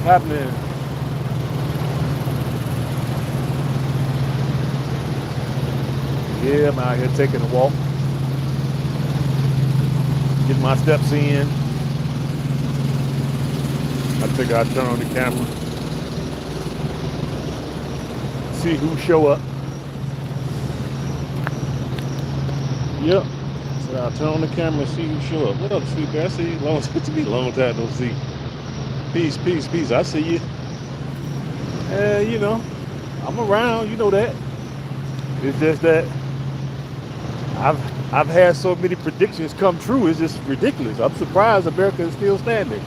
What's happening? Yeah, I'm out here taking a walk, getting my steps in. I think I'll turn on the camera, see who show up. Yep. So I'll turn on the camera and see who show up. What up, sweet guy? I see you. Long, good to be long time no see. Peace, peace, peace. I see you. You know, I'm around. You know that. It's just that I've had so many predictions come true. It's just ridiculous. I'm surprised America is still standing.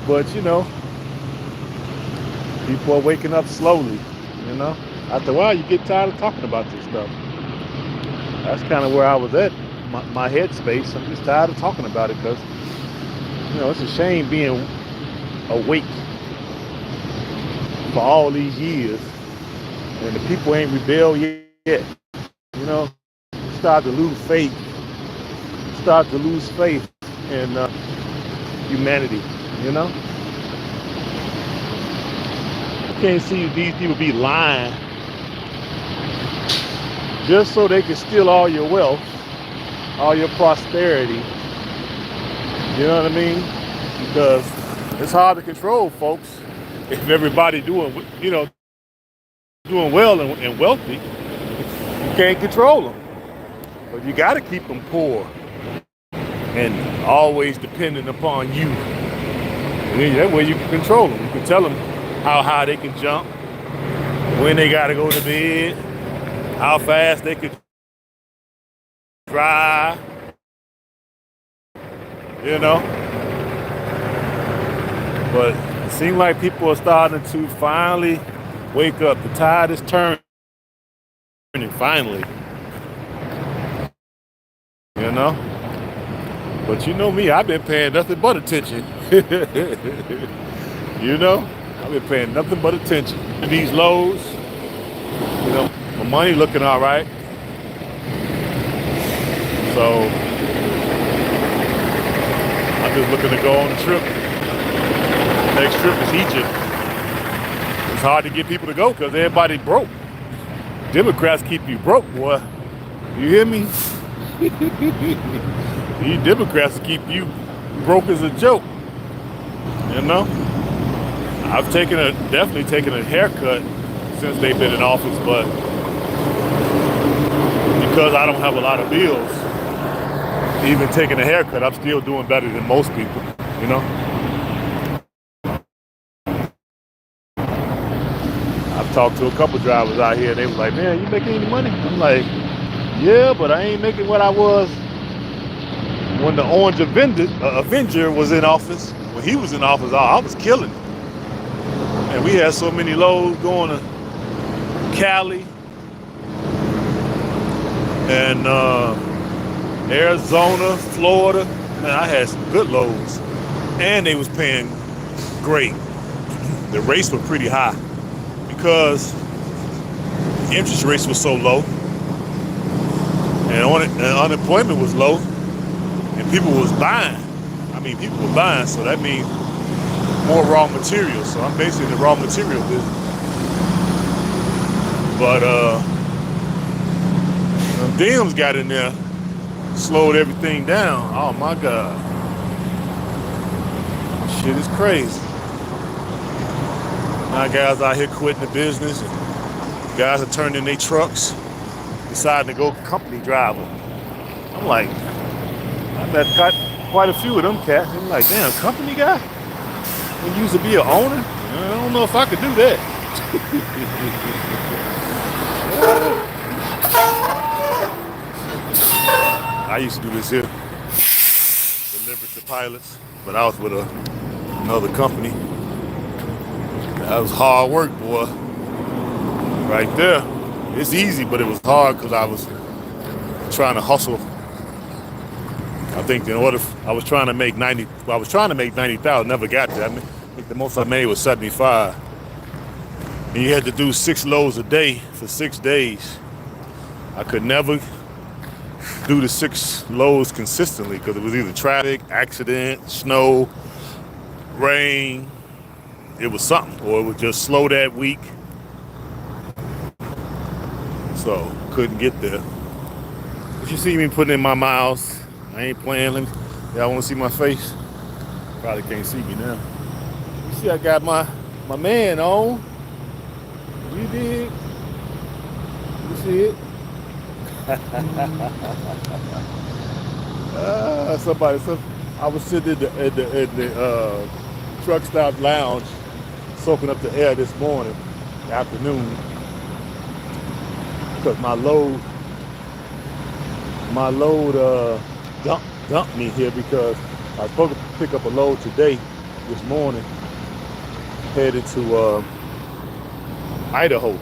But you know, people are waking up slowly. You know, after a while, you get tired of talking about this stuff. That's kind of where I was at, my headspace. I'm just tired of talking about it because, you know, it's a shame being awake for all these years and the people ain't rebelled yet. You know, start to lose faith, in humanity. You know, you can't see these people be lying just so they can steal all your wealth, all your prosperity. You know what I mean? Because it's hard to control folks if everybody doing well and wealthy. You can't control them, but you got to keep them poor and always dependent upon you. And that way you can control them. You can tell them how high they can jump, when they got to go to bed, how fast they could drive. You know, but it seems like people are starting to finally wake up. The tide is turning finally. You know, but you know me, I've been paying nothing but attention. You know, I've been paying nothing but attention to these lows. You know, my money looking all right. So I'm just looking to go on a trip. Next trip is Egypt. It's hard to get people to go because everybody broke. Democrats keep you broke, boy. You hear me? These Democrats keep you broke as a joke. You know? I've definitely taken a haircut since they've been in office, but because I don't have a lot of bills, even taking a haircut, I'm still doing better than most people, you know? I've talked to a couple drivers out here, they were like, man, you making any money? I'm like, yeah, but I ain't making what I was when the Orange Avenger was in office. When he was in office, I was killing it. And we had so many loads going to Cali and Arizona, Florida. Man, I had some good loads. And they was paying great. The rates were pretty high because the interest rates were so low and unemployment was low and people was buying. I mean, people were buying, so that means more raw materials. So I'm basically in the raw material business. But Dems got in there, slowed everything down. Oh my God. Shit is crazy. Now guys out here quitting the business and guys are turning their trucks, deciding to go company driver. I'm like, I've got quite a few of them cats. I'm like, damn, company guy? You used to be an owner? I don't know if I could do that. I used to do this here, deliver to pilots, but I was with another company. That was hard work, boy. Right there. It's easy, but it was hard because I was trying to hustle. I think I was trying to make 90. Well, I was trying to make 90,000. Never got there. I think the most I made was 75. And you had to do 6 loads a day for 6 days. I could never do the 6 loads consistently because it was either traffic, accident, snow, rain, it was something, or it was just slow that week, so couldn't get there. If you see me putting in my miles, I ain't playing. Y'all want to see my face? Probably can't see me now. You see, I got my man on. You did. You see it? I was sitting at the truck stop lounge, soaking up the air this morning, afternoon, because my load dumped me here because I was supposed to pick up a load today, this morning, headed to Idaho.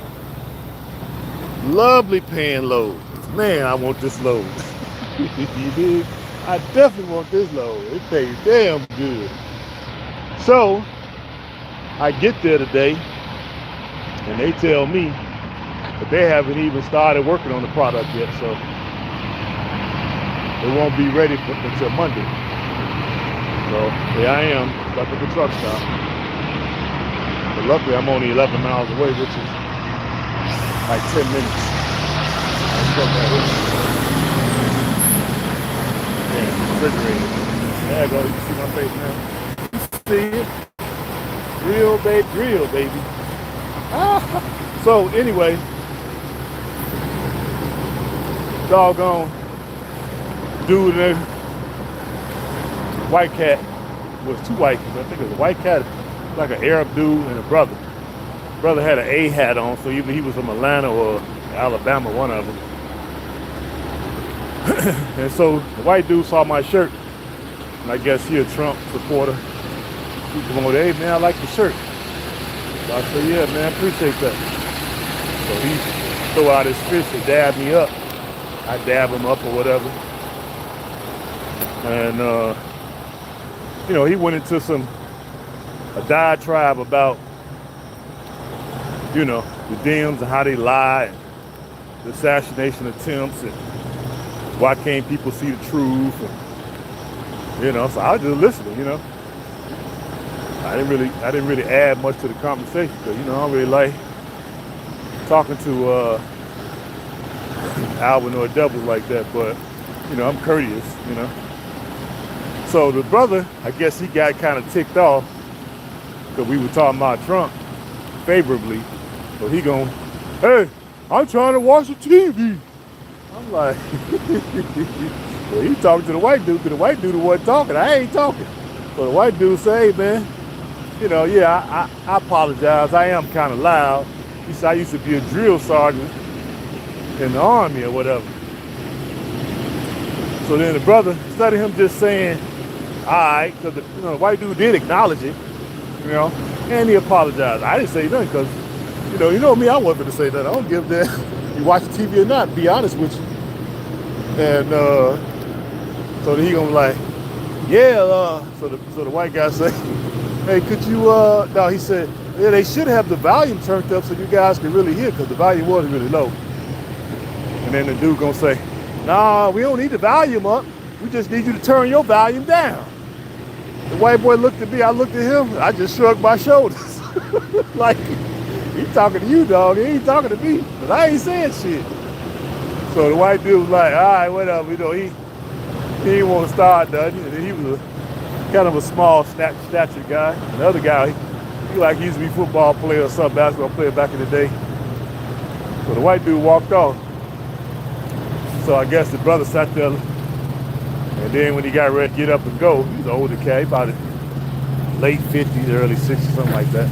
Lovely paying load. Man, I want this load. You dig? I definitely want this load. It pays damn good. So I get there today, and they tell me that they haven't even started working on the product yet, so it won't be ready until Monday. So here I am, stuck at the truck stop. But luckily I'm only 11 miles away, which is like 10 minutes. Refrigerator. There you go, you can see my face now. See it? Real baby. So anyway, doggone dude there, white cat, was two white cats. I think it was a white cat, like an Arab dude and a brother. Brother had an A hat on, so either he was from Atlanta or Alabama, one of them. And so the white dude saw my shirt, and I guess he a Trump supporter. He come over there, hey man, I like the shirt. So I said, yeah man, I appreciate that. So he throw out his fist to dab me up. I dab him up or whatever. And he went into a diatribe about, the Dems and how they lie, and the assassination attempts, and why can't people see the truth, and, so I was just listening, I didn't really add much to the conversation, because, I don't really like talking to Alvin or devils like that, but, I'm courteous, So the brother, I guess he got kind of ticked off because we were talking about Trump favorably. So he going, hey, I'm trying to watch the TV. I'm like, well, he talking to the white dude, because the white dude wasn't talking. I ain't talking. So the white dude say, hey, man, I apologize. I am kind of loud. He said, I used to be a drill sergeant in the Army or whatever. So then the brother, instead of him just saying, all right, because the white dude did acknowledge it, and he apologized. I didn't say nothing because, you know me, I wasn't going to say nothing. I don't give a damn you watch TV or not, be honest with you. And so then he gonna be like, yeah, so the white guy say, hey, could you, no, he said, yeah, they should have the volume turned up so you guys can really hear, because the volume was really low. And then the dude gonna say, nah, we don't need the volume up. We just need you to turn your volume down. The white boy looked at me, I looked at him, I just shrugged my shoulders. Like, he talking to you, dog, he ain't talking to me, because I ain't saying shit. So the white dude was like, all right, whatever, he didn't want to start nothing. And then he was kind of a small stature guy. And the other guy, he used to be a football player or some basketball player back in the day. So the white dude walked off. So I guess the brother sat there, and then when he got ready to get up and go, he's an older cat, about late 50s, early 60s, something like that.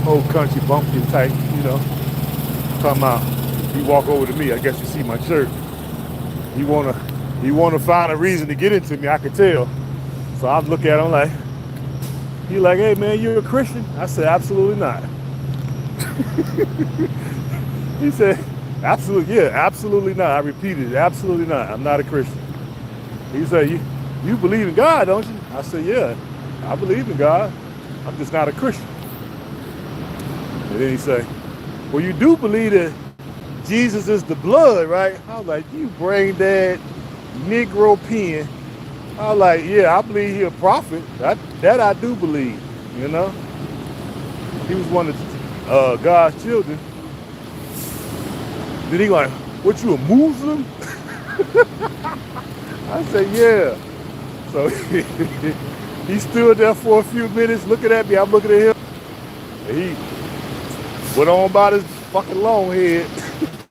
Old country bumpkin type, come out. He walk over to me, I guess you see my shirt. He wanna find a reason to get into me, I could tell. So I look at him like, he like, hey man, you're a Christian? I said, absolutely not. He said, absolutely not. I repeated it, absolutely not. I'm not a Christian. He said, you believe in God, don't you? I said, yeah, I believe in God. I'm just not a Christian. And then he said, well, you do believe that Jesus is the blood, right? I was like, you brain dead Negro pen. I was like, yeah, I believe he's a prophet. That I do believe, he was one of God's children. Then he like, what, you a Muslim? I said, yeah. So he stood there for a few minutes looking at me. I'm looking at him. And he went on about his fucking long head.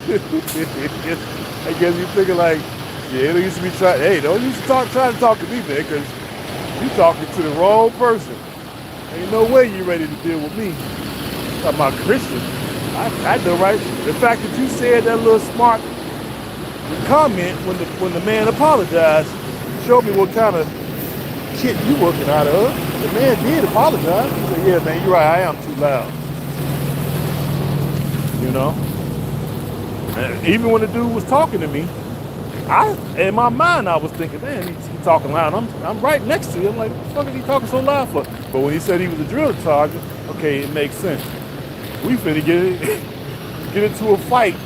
I guess he thinking like, yeah, they used to be trying, hey, don't used to try to talk to me, man, because you talking to the wrong person. Ain't no way you ready to deal with me. Talking about Christian. I know, right? The fact that you said that little smart comment when the man apologized showed me what kind of shit you working out of. The man did apologize. He said, yeah, man, you're right, I am too loud. You know? And even when the dude was talking to me, in my mind I was thinking, man, he's talking loud. I'm right next to him. I'm like, what the fuck is he talking so loud for? But when he said he was a drill sergeant, okay, it makes sense. We finna get into a fight,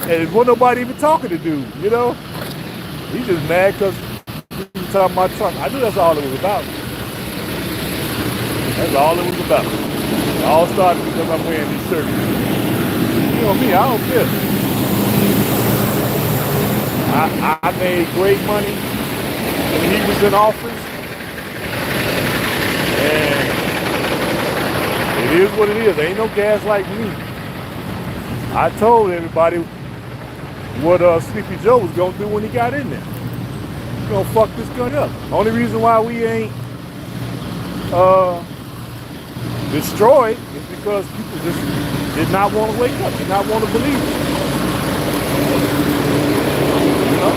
and wasn't nobody even talking to dude, you know? He just mad because he was talking about truck. I knew that's all it was about. That's all it was about. It all started because I'm wearing these shirts. You know me, I don't care. I made great money when he was in office, and it is what it is. There ain't no gas like me. I told everybody what Sleepy Joe was gonna do when he got in there. He's gonna fuck this gun up. Only reason why we ain't destroyed is because people just did not want to wake up, did not want to believe it. You know?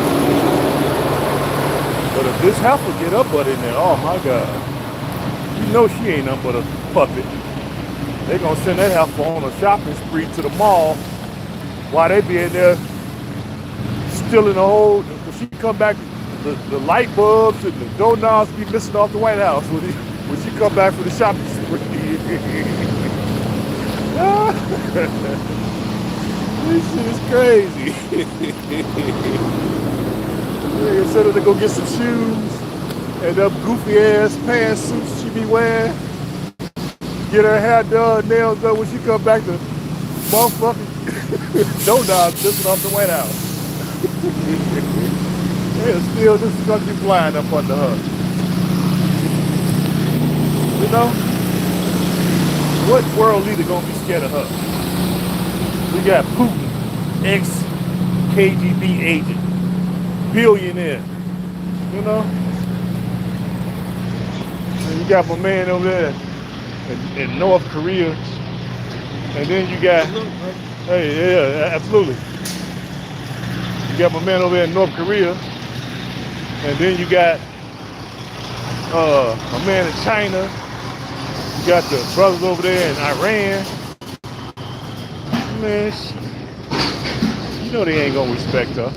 But if this heifer get her butt in there, oh my God, you know she ain't nothing but a puppet. They gonna send that heifer on a shopping spree to the mall while they be in there stealing the whole. When she come back, the light bulbs and the doorknobs be missing off the White House when she come back for the shopping spree. This shit is crazy. Instead of to go get some shoes and them goofy ass pantsuits she be wearing, get her hair done, nails done, when she come back to motherfucking donuts missing off the White House. They'll still just gonna be flying up under her. You know? What world leader gonna be scared of her? We got Putin, ex-KGB agent, billionaire. You know? And you got my man over there in North Korea. And then you got, hey, yeah, absolutely. You got my man over there in North Korea. And then you got my man in China. You got the brothers over there in Iran. Man, you know they ain't gonna respect her.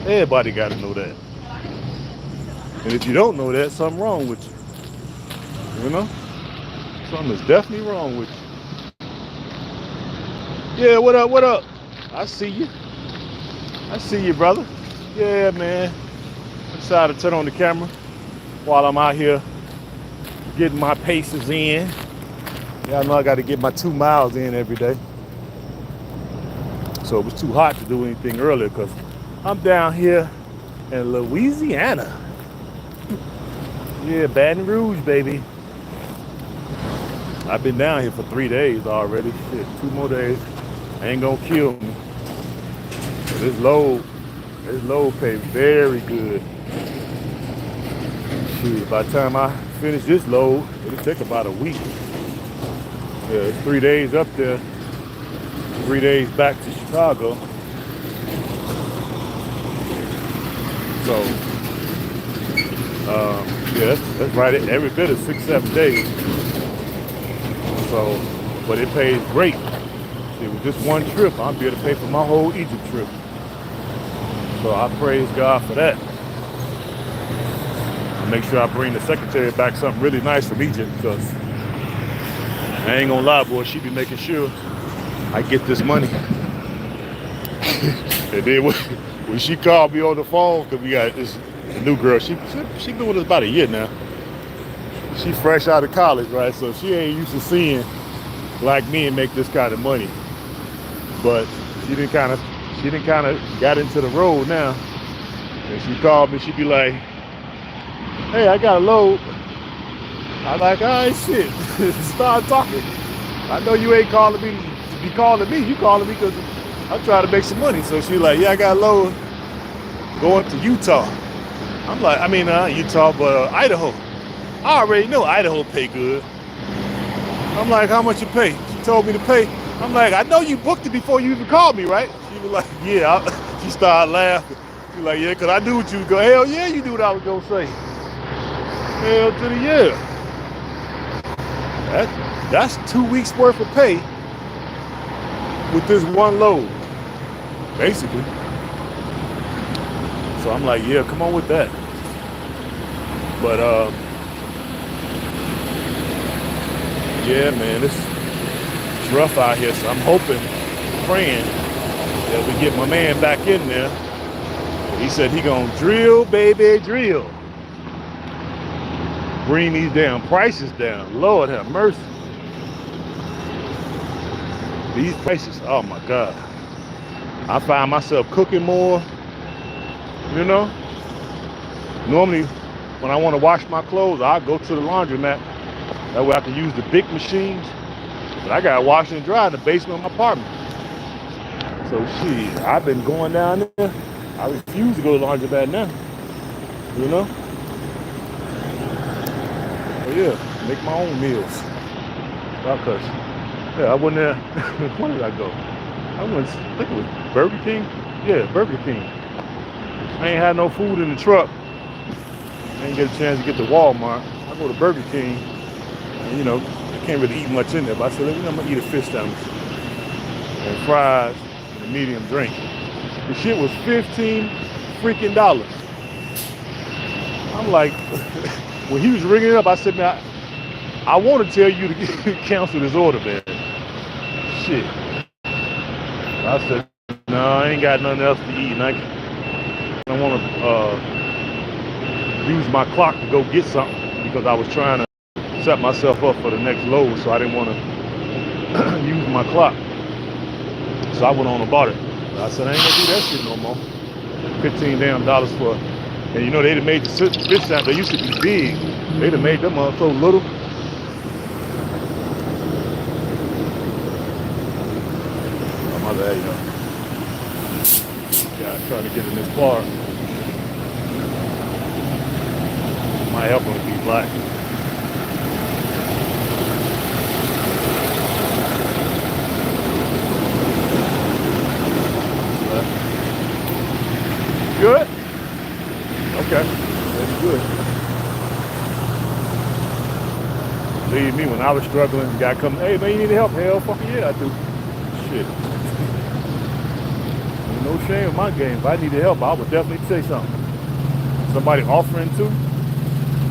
Everybody gotta know that. And if you don't know that, something wrong with you. You know? Something is definitely wrong with you. Yeah, what up, what up? I see you. I see you, brother. Yeah, man. I decided to turn on the camera while I'm out here getting my paces in. Y'all know I got to get my 2 miles in every day. So it was too hot to do anything earlier because I'm down here in Louisiana. Yeah, Baton Rouge, baby. I've been down here for 3 days already. Shit, 2 more days. Ain't gonna kill me. But this load pays very good. Shoot, by the time I finish this load, it'll take about a week. Yeah, it's 3 days up there, 3 days back to Chicago. So, yeah, that's right. Every bit of 6-7 days. So, but it pays great. It was just one trip. I'll be able to pay for my whole Egypt trip. So I praise God for that. I'll make sure I bring the secretary back something really nice from Egypt because I ain't gonna lie, boy, she be making sure I get this money. And then when she called me on the phone, because we got this new girl, she been with us about a year now. she fresh out of college, right? So she ain't used to seeing black men make this kind of money. But she didn't kind of got into the road now. And she called me, she'd be like, hey, I got a load. I'm like, all right, shit. Start talking. I know you ain't calling me to be calling me. You calling me because I'm trying to make some money. So she like, yeah, I got a load going to Utah. I'm like, Utah, but Idaho. I already know Idaho pay good. I'm like, how much you pay? She told me to pay. I'm like, I know you booked it before you even called me, right? She was like, yeah. She started laughing. She was like, yeah, because I knew what you would go. Hell yeah, you knew what I was going to say. Hell to the yeah. That's 2 weeks worth of pay with this one load, basically. So I'm like, yeah, come on with that. But yeah, man, it's rough out here. So I'm hoping, praying that we get my man back in there. He said he gonna drill, baby, drill. Bring these damn prices down. Lord have mercy. These prices, oh my God. I find myself cooking more, you know. Normally, when I want to wash my clothes, I go to the laundromat. That way I can use the big machines. But I got to wash and dry in the basement of my apartment. So shit, I've been going down there. I refuse to go to the laundromat now, you know. But yeah, make my own meals. Because, yeah, I went there. Where did I go? I think it was Burger King. Yeah, Burger King. I ain't had no food in the truck. I didn't get a chance to get to Walmart. I go to Burger King, and, you know, I can't really eat much in there. But I said, I'm gonna eat a fish sandwich and fries and a medium drink. The shit was $15 freaking. I'm like, when he was ringing it up, I said, man, I want to tell you to cancel this order, man. Shit. I said, no, I ain't got nothing else to eat, and I don't want to use my clock to go get something because I was trying to set myself up for the next load, so I didn't want to use my clock. So I went on and bought it. I said, I ain't gonna do that shit no more. $15 damn for, and you know they done made the fish sandwich. They used to be big. They done made them up so little. Oh my bad, you know. Yeah, trying to get in this car. Might help him to be black. Good? Okay. That's good. Believe me, when I was struggling, the guy come, hey man, you need help? Hell fucking yeah, I do. Shit. There's no shame in my game. If I needed help, I would definitely say something. Somebody offering to,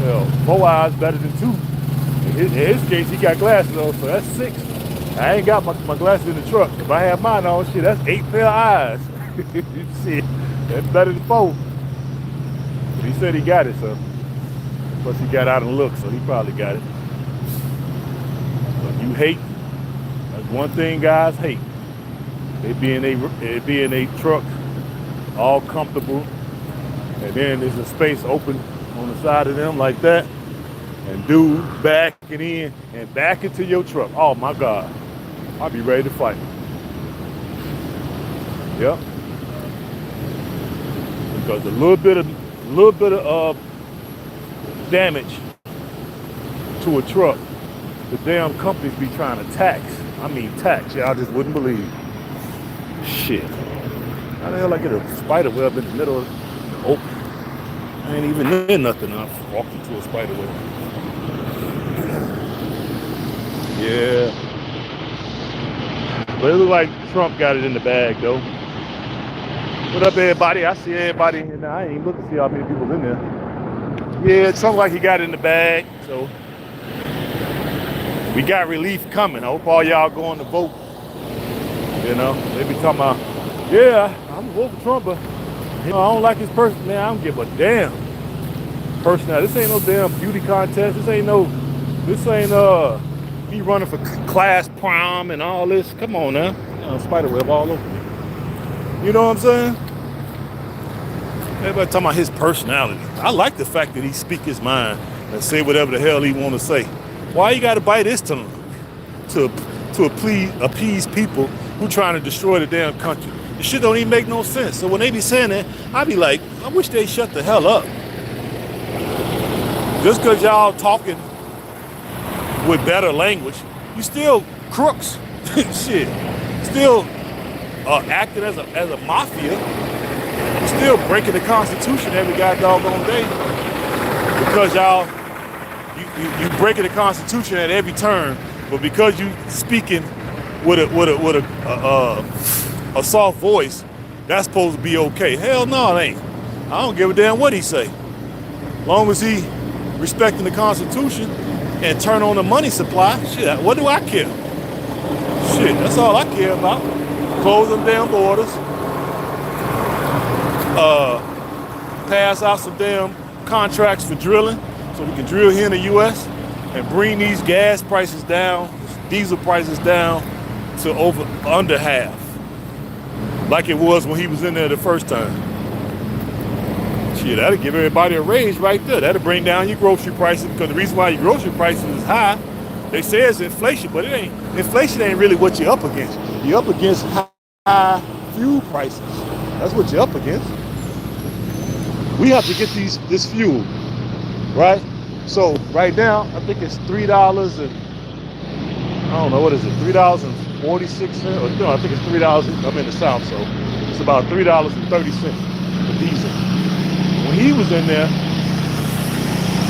hell, 4 eyes better than 2. In his case, he got glasses on, so that's 6. I ain't got my glasses in the truck. If I have mine on, shit, that's 8 pair of eyes. Shit, that's better than 4. But he said he got it, so. Plus he got out and looked, so he probably got it. But you hate, that's one thing guys hate. They be in a truck, all comfortable, and then there's a space open on the side of them like that, and dude backing in and back into your truck. Oh my God, I'll be ready to fight. Yep. Because a little bit of damage to a truck, the damn companies be trying to tax. I mean tax, y'all just wouldn't believe. Shit. How the hell I get a spider web in the middle of the open? I ain't even in nothing. I walked into a spider web. Yeah. But it looks like Trump got it in the bag though. What up everybody? I see everybody in there. I ain't even looking to see how many people in there. Yeah, Trump like he got it in the bag. So we got relief coming. I hope all y'all going to vote. You know, they be talking about, yeah, I'm voting for Trump, but you know, I don't like his person. Man, I don't give a damn. personality. This ain't no damn beauty contest. This ain't me running for class prom and all this. Come on now. Spider web all over me. You know what I'm saying? Everybody talking about his personality. I like the fact that he speak his mind and say whatever the hell he want to say. Why you got to bite his tongue to appease people who trying to destroy the damn country? This shit don't even make no sense. So when they be saying that, I be like, I wish they shut the hell up. Just because y'all talking with better language, you still crooks. Shit. Still acting as a mafia. Still breaking the Constitution every goddamn day. Because y'all, you breaking the Constitution at every turn, but because you speaking with a soft voice, that's supposed to be okay. Hell no, it ain't. I don't give a damn what he say. Long as he respecting the Constitution and turn on the money supply, shit, what do I care? Shit, that's all I care about. Close them damn borders. Pass out some damn contracts for drilling so we can drill here in the U.S. and bring these gas prices down, diesel prices down to under half, like it was when he was in there the first time. Shit, that'll give everybody a raise right there. That'll bring down your grocery prices, because the reason why your grocery prices is high, they say it's inflation, but it ain't. Inflation ain't really what you're up against. You're up against high fuel prices. That's what you're up against. We have to get this fuel, right? So right now, I think it's $3 and I don't know, what is it? $3.46. Or no, I think it's $3. I'm in the South, so it's about $3.30 for diesel. When he was in there,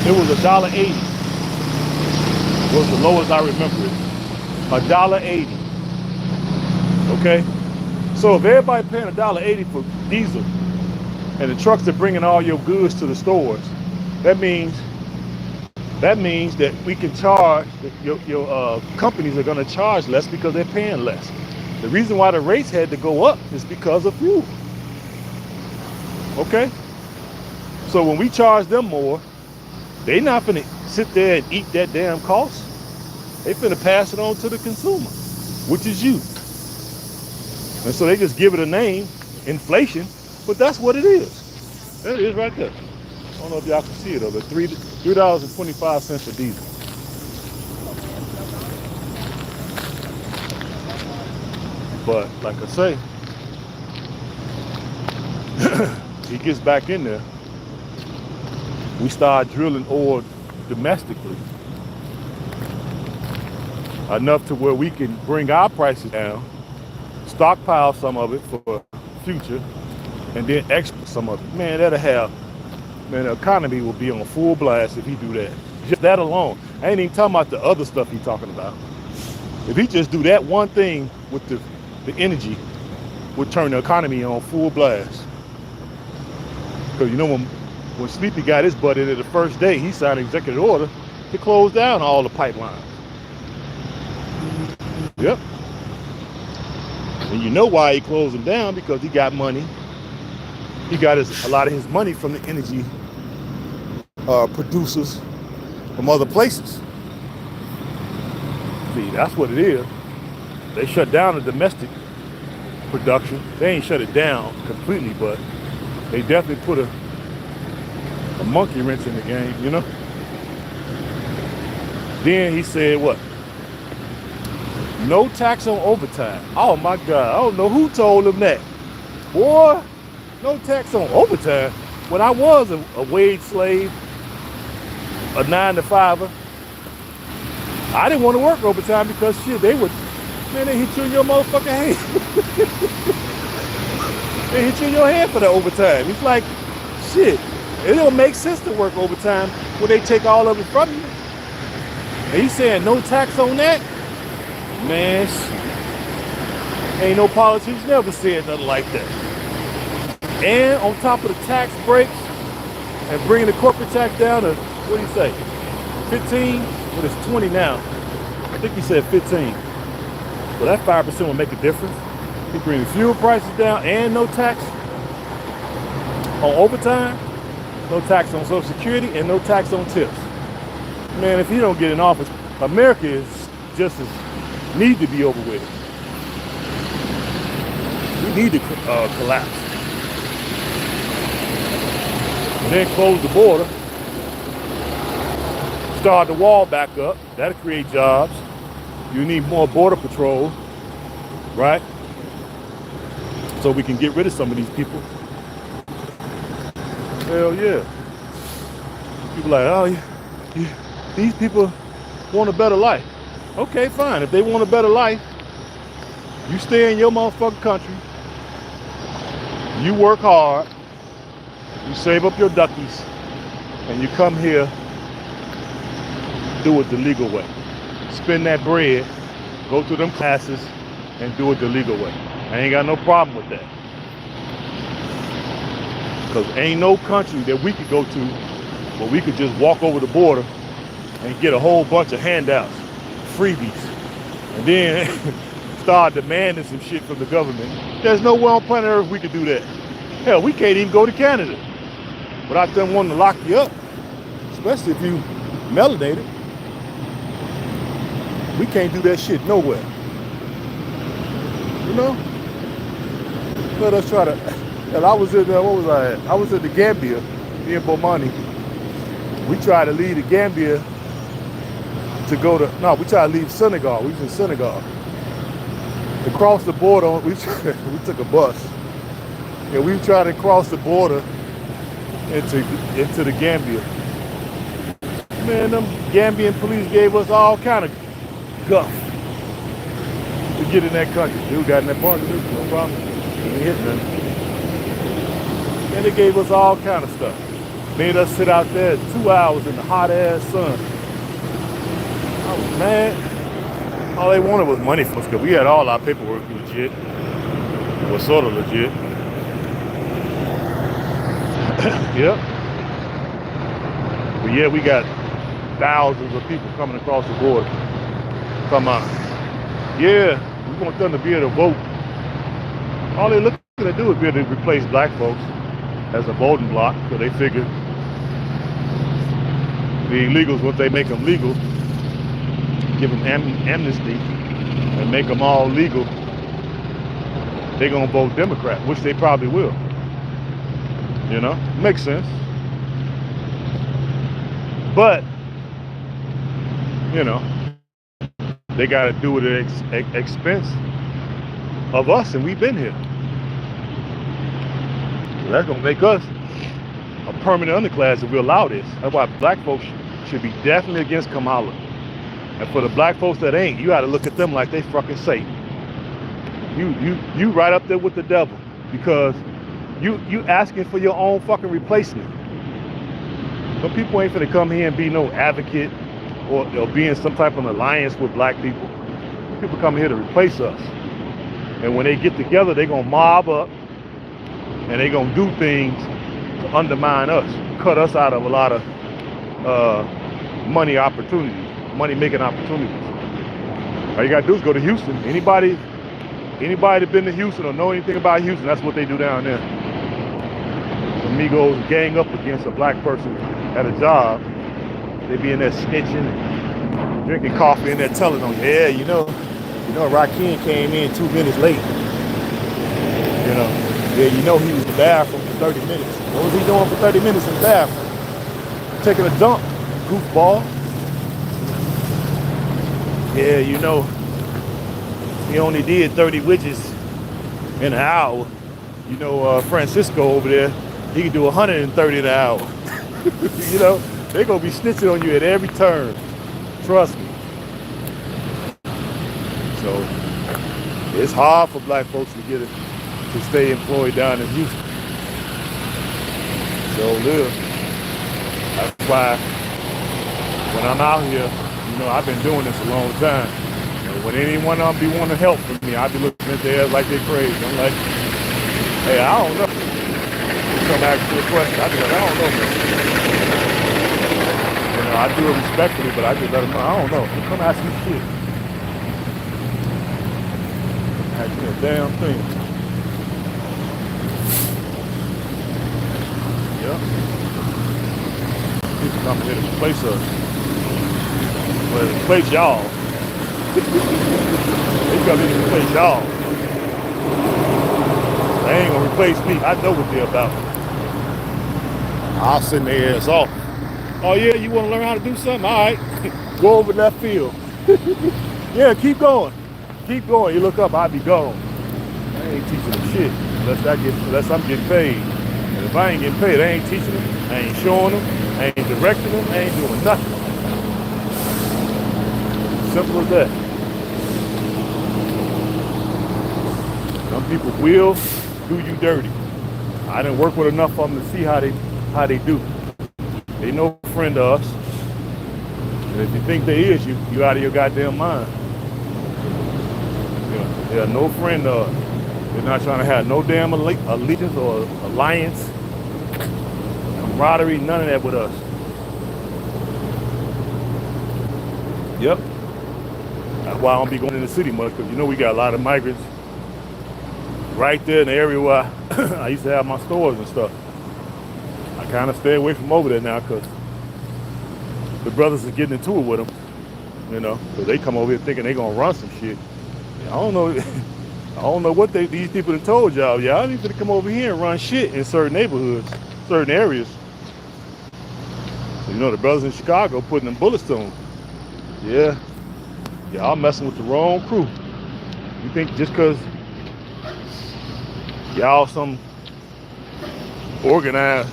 it was $1.80. Was the lowest I remember it. $1.80. Okay. So if everybody paying $1.80 for diesel, and the trucks are bringing all your goods to the stores, that means that we can charge, your companies are going to charge less because they're paying less. The reason why the rates had to go up is because of fuel. Okay? So when we charge them more, they not finna sit there and eat that damn cost. They finna pass it on to the consumer, which is you. And so they just give it a name, inflation, but that's what it is. There it is right there. I don't know if y'all can see it though, but $3.25 for diesel. But like I say, he gets back in there. We start drilling oil domestically enough to where we can bring our prices down, stockpile some of it for future, and then export some of it. Man, the economy will be on full blast if he do that. Just that alone. I ain't even talking about the other stuff he talking about. If he just do that one thing with the energy, would turn the economy on full blast. Because you know when Sleepy got his butt in it the first day, he signed an executive order to close down all the pipelines. Yep. And you know why he closed them down? Because he got money. He got a lot of his money from the energy producers from other places. See, that's what it is. They shut down the domestic production. They ain't shut it down completely, but they definitely put a monkey wrench in the game, you know? Then he said what? No tax on overtime. Oh my God, I don't know who told him that. Boy, no tax on overtime. When I was a wage slave, a 9-to-5er, I didn't want to work overtime because shit, they hit you in your motherfucking head. They hit you in your head for the overtime. It's like, shit, it don't make sense to work overtime when they take all of it from you. And he's saying no tax on that? Man, ain't no politician never said nothing like that. And on top of the tax breaks and bringing the corporate tax down to, what do you say, 15? Well, it's 20 now. I think he said 15. So that 5% will make a difference. He bring the fuel prices down and no tax on overtime. no tax on Social Security, and no tax on tips. Man, if he don't get in office, America is just as need to be over with. We need to collapse. And then close the border, start the wall back up. That'll create jobs. You need more border patrol, right? So we can get rid of some of these people. Hell yeah. People like, oh, these people want a better life. Okay, fine. If they want a better life, you stay in your motherfucking country. You work hard. You save up your duckies. And you come here, do it the legal way. Spend that bread, go through them classes, and do it the legal way. I ain't got no problem with that. Because ain't no country that we could go to where we could just walk over the border and get a whole bunch of handouts, freebies, and then start demanding some shit from the government. There's nowhere on planet Earth we could do that. Hell, we can't even go to Canada without them wanting to lock you up, especially if you melanated. We can't do that shit nowhere. You know? Let us try to. Hell, I was in, what was I at? I was in the Gambia, me and Bomani. We tried to leave the Gambia to go to, no, we tried to leave Senegal. We was in Senegal. To cross the border, we took a bus. And we tried to cross the border into the Gambia. Man, them Gambian police gave us all kind of guff to get in that country. Dude got in that park, no problem. He ain't hit nothing. And they gave us all kind of stuff. Made us sit out there 2 hours in the hot ass sun. I was mad. All they wanted was money from us because we had all our paperwork legit. It was sort of legit. Yep. But yeah, we got thousands of people coming across the border. Come on. Yeah, we want them to be able to vote. All they're looking to do is be able to replace black folks as a voting block, so they figure the illegals, once they make them legal, give them amnesty and make them all legal, they're gonna vote Democrat, which they probably will. You know, makes sense. But, you know, they gotta do it at expense of us, and we've been here. So that's gonna make us a permanent underclass if we allow this. That's why black folks should be definitely against Kamala. And for the black folks that ain't, you gotta look at them like they fucking Satan. You right up there with the devil, because you asking for your own fucking replacement. Some people ain't finna come here and be no advocate or be in some type of alliance with black people. People come here to replace us. And when they get together, they gonna mob up and they gonna do things to undermine us, cut us out of a lot of money opportunities, money making opportunities. All you gotta do is go to Houston. Anybody that been to Houston or know anything about Houston, that's what they do down there. The Amigos gang up against a black person at a job. They be in there snitching and drinking coffee in there telling them, yeah, you know, Rakim came in 2 minutes late. You know, yeah, you know he was in the bathroom for 30 minutes. What was he doing for 30 minutes in the bathroom? Taking a dump, goofball. Yeah, you know, he only did 30 widgets in an hour. You know, Francisco over there, he can do 130 an hour. You know, they're gonna be snitching on you at every turn. Trust me. So it's hard for black folks to stay employed down in Houston. So live. That's why when I'm out here, you know, I've been doing this a long time. And when anyone be wanting help from me, I be looking at their ass like they're crazy. I'm like, hey, I don't know. You come ask me a question, I be like, I don't know, man. You know, I do it respectfully, but I just let them know, I don't know. You come ask me shit. Ask me a damn thing. Yeah. people come here to replace us. Well, replace y'all. They come here to replace y'all. They ain't gonna replace me. I know what they're about. I'll send their ass off. Oh yeah, you wanna learn how to do something? All right. Go over left field. Yeah, keep going. Keep going. You look up, I'll be gone. I ain't teaching them shit unless I'm getting paid. And if I ain't getting paid, I ain't teaching them, I ain't showing them, I ain't directing them, I ain't doing nothing. Simple as that. Some people will do you dirty. I didn't work with enough of them to see how they do. They no friend of us. And if you think they is, you out of your goddamn mind. They are no friend of us. They're not trying to have no damn allegiance or alliance, camaraderie, none of that with us. Yep. That's why I don't be going in the city much, because you know we got a lot of migrants right there in the area where I used to have my stores and stuff. I kind of stay away from over there now because the brothers are getting into it with them, you know, so they come over here thinking they gonna run some shit. I don't know. I don't know what these people have told y'all. Y'all need to come over here and run shit in certain neighborhoods, certain areas. So, you know, the brothers in Chicago putting them bullets to them. Yeah, y'all messing with the wrong crew. You think just because y'all some organized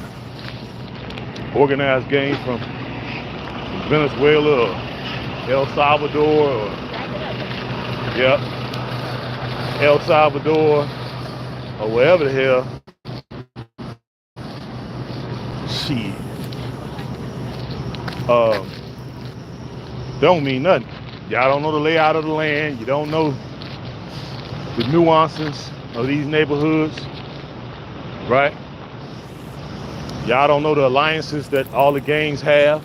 gang from Venezuela or El Salvador or yep, El Salvador or wherever the hell, shit, don't mean nothing. Y'all don't know the layout of the land. You don't know the nuances of these neighborhoods, right? Y'all don't know the alliances that all the gangs have,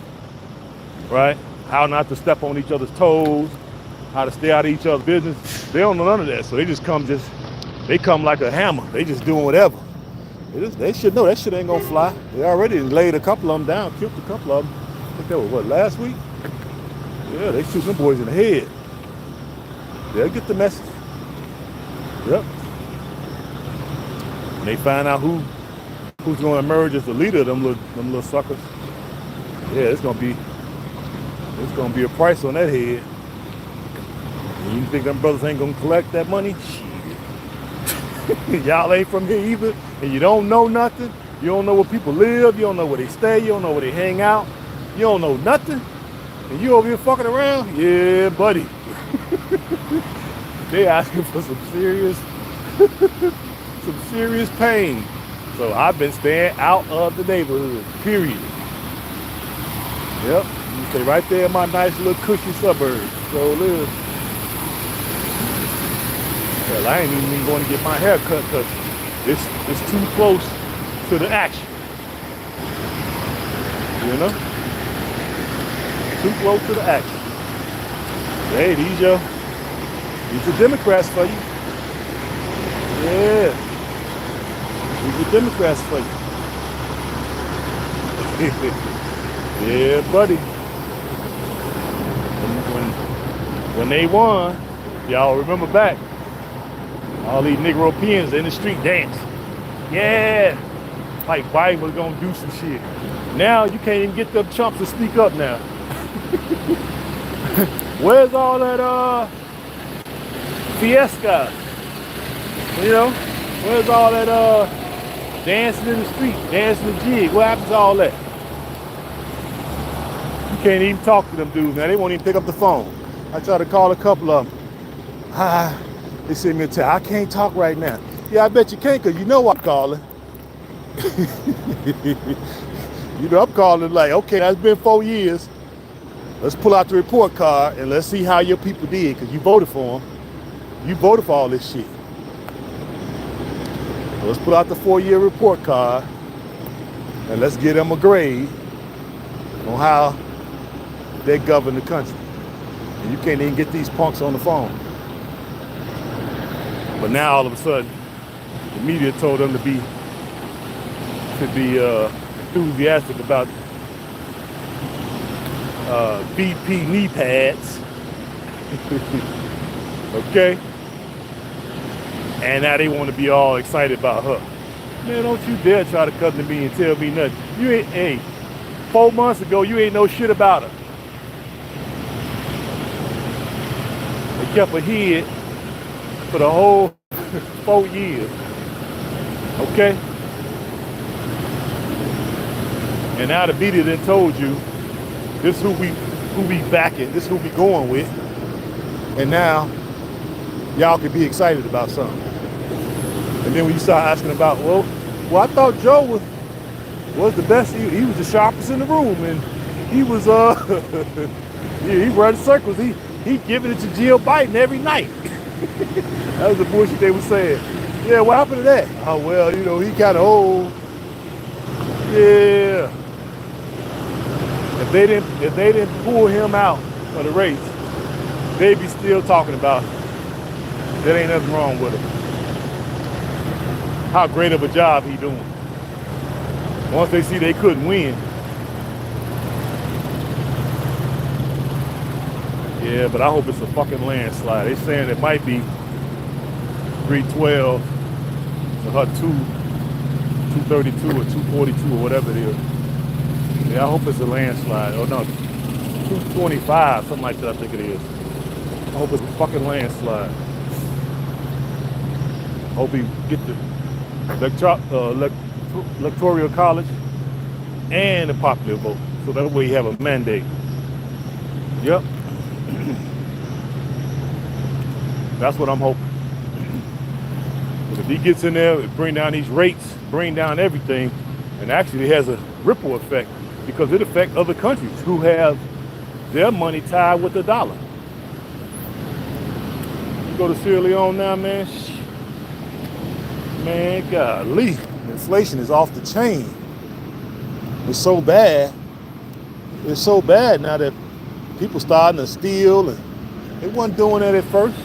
right? How not to step on each other's toes, how to stay out of each other's business. They don't know none of that, so they come like a hammer. They just doing whatever. They should know that shit ain't gonna fly. They already laid a couple of them down, killed a couple of them. I think that was what, last week? Yeah, they shooting them boys in the head. They'll get the message. Yep. When they find out who's gonna emerge as the leader of them little suckers, yeah, it's gonna be a price on that head. And you think them brothers ain't gonna collect that money? Shit. Y'all ain't from here either, and you don't know nothing. You don't know where people live. You don't know where they stay. You don't know where they hang out. You don't know nothing. And you over here fucking around? Yeah, buddy. They asking for some serious pain. So I've been staying out of the neighborhood, period. Yep, you stay right there in my nice little cushy suburb. So live. Hell, I ain't even going to get my hair cut because it's too close to the action. You know? Too close to the action. Hey, these are Democrats for you. Yeah. These are Democrats for you. Yeah, buddy. When they won, y'all remember back, all these Negro peons in the street dance. Yeah. Like Biden was gonna do some shit. Now you can't even get them chumps to speak up now. Where's all that fiesta? You know? Where's all that dancing in the street, dancing the jig? What happens to all that? You can't even talk to them dudes, man. They won't even pick up the phone. I tried to call a couple of them. They sent me a text. I can't talk right now. Yeah, I bet you can't, because you know I'm calling. You know, I'm calling like, okay, that's been 4 years. Let's pull out the report card and let's see how your people did, because you voted for them. You voted for all this shit. So let's pull out the 4-year report card and let's get them a grade on how they govern the country. And you can't even get these punks on the phone. But now all of a sudden, the media told them to be enthusiastic about BP knee pads, okay? And now they want to be all excited about her. Man, don't you dare try to come to me and tell me nothing. You ain't, hey, 4 months ago, you ain't know shit about her. They kept her hid for the whole 4 years, okay? And now the media done told you, this is who we backing, this is who we going with. And now, y'all can be excited about something. And then when you start asking about, well, I thought Joe was the best. He was the sharpest in the room, and he was he run circles. He giving it to Jill Biden every night. That was the bullshit they were saying. Yeah, what happened to that? Oh well, you know, he kind of old. Yeah. If they didn't pull him out of the race, they'd be still talking about there ain't nothing wrong with him. How great of a job he doing. Once they see they couldn't win. Yeah, but I hope it's a fucking landslide. They saying it might be 312 to her 232 or 242 or whatever it is. Yeah, I hope it's a landslide. Oh no, 225, something like that I think it is. I hope it's a fucking landslide. I hope he get the electoral college and the popular vote. So that way you have a mandate. Yep. That's what I'm hoping. But if he gets in there, bring down these rates, bring down everything, and actually it has a ripple effect because it affects other countries who have their money tied with the dollar. You go to Sierra Leone now, man. Man, golly, inflation is off the chain. It's so bad. It's so bad now that people starting to steal, and they wasn't doing that at first.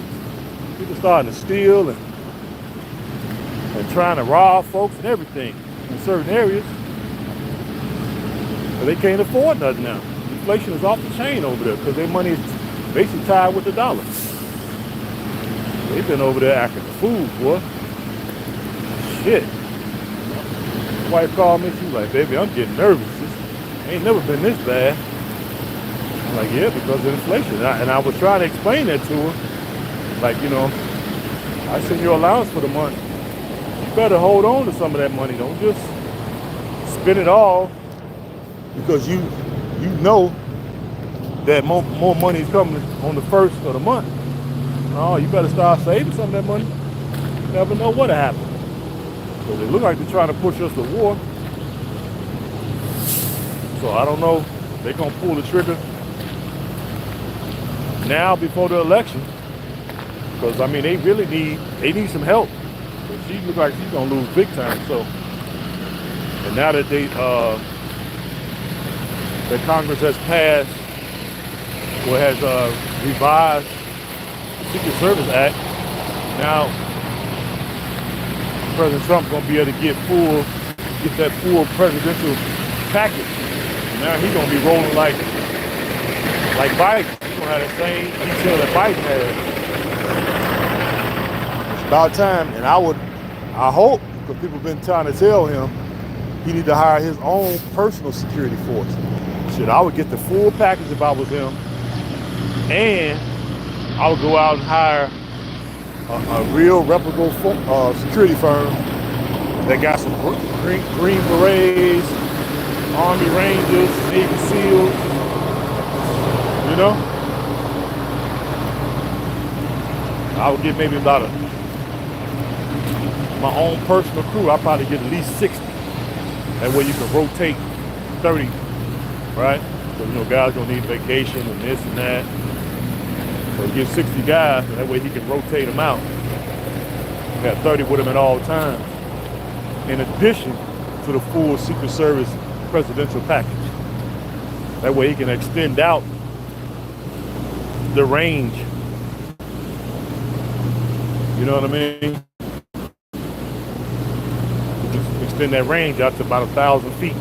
People starting to steal and trying to rob folks and everything in certain areas. But they can't afford nothing now. Inflation is off the chain over there because their money is basically tied with the dollar. They've been over there acting a fool, boy. Shit. My wife called me, she was like, baby, I'm getting nervous. This ain't never been this bad. I'm like, yeah, because of inflation. And I was trying to explain that to her. Like, you know, I send you allowance for the month. You better hold on to some of that money. Don't just spend it all because you know that more money is coming on the first of the month. No, you better start saving some of that money. You never know what'll happen. So they look like they're trying to push us to war. So I don't know. They're gonna pull the trigger now before the election. Because I mean they need some help. But she looks like she's gonna lose big time. So and now that that Congress has passed or has revised the Secret Service Act, now President Trump gonna be able to get that full presidential package. Now he's gonna be rolling like Biden. He's gonna have the same detail that Biden had. It's about time, and I hope, because people have been trying to tell him he need to hire his own personal security force. Shit, I would get the full package if I was him, and I would go out and hire a real reputable security firm that got some green berets, Army Rangers, Navy SEALs, you know? I would get maybe about my own personal crew. I'd probably get at least 60. That way you can rotate 30, right? So, you know, guys gonna need vacation and this and that. So get 60 guys, and that way he can rotate them out. You have 30 with him at all times. In addition to the full Secret Service presidential package. That way he can extend out the range. You know what I mean? Just extend that range out to about 1,000 feet.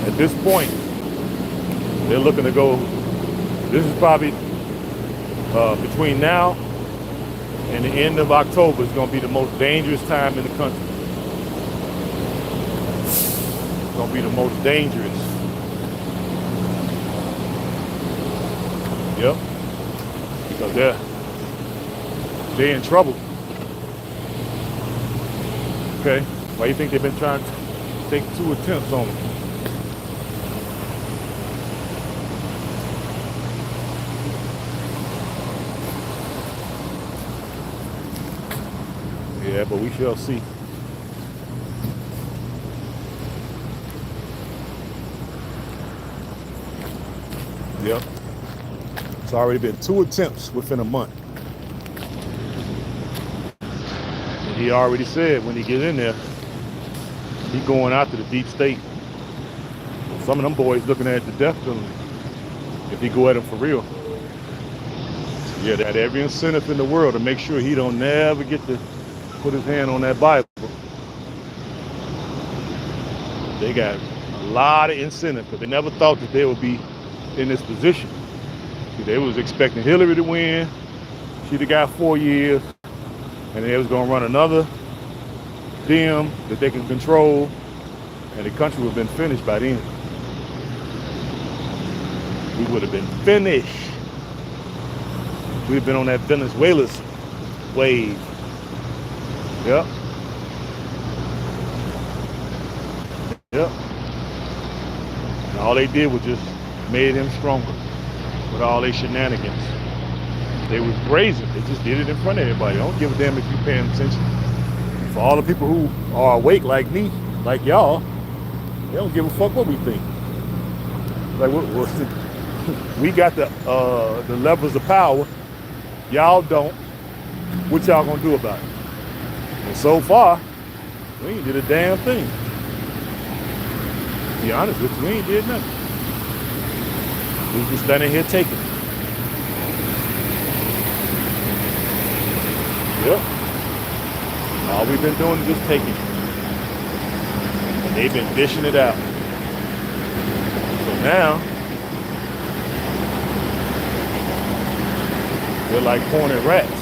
At this point, they're looking to go. This is probably between now and the end of October is going to be the most dangerous time in the country. It's going to be the most dangerous. Yep. Because they're in trouble. Okay. Why do you think they've been trying to take 2 attempts on them? Yeah, but we shall see. Yep. It's already been 2 attempts within a month. And he already said when he get in there, he going after the deep state. Some of them boys looking at the death penalty if he go at him for real. Yeah, they had every incentive in the world to make sure he don't never get to put his hand on that Bible. They got a lot of incentive because they never thought that they would be in this position. See, they was expecting Hillary to win. She'd have got 4 years, and they was gonna run another Dem that they can control, and the country would have been finished by then. We would have been finished. We'd have been on that Venezuela's wave. Yep. Yep. And all they did was just made him stronger with all their shenanigans. They was brazen. They just did it in front of everybody. Don't give a damn if you're paying attention. For all the people who are awake like me, like y'all, they don't give a fuck what we think. Like we got the levels of power. Y'all don't. What y'all gonna do about it? And so far, we ain't did a damn thing. To be honest with you, we ain't did nothing. We just standing here taking it. Yep. All we've been doing is just taking it. And they've been dishing it out. So now, they're like cornered rats.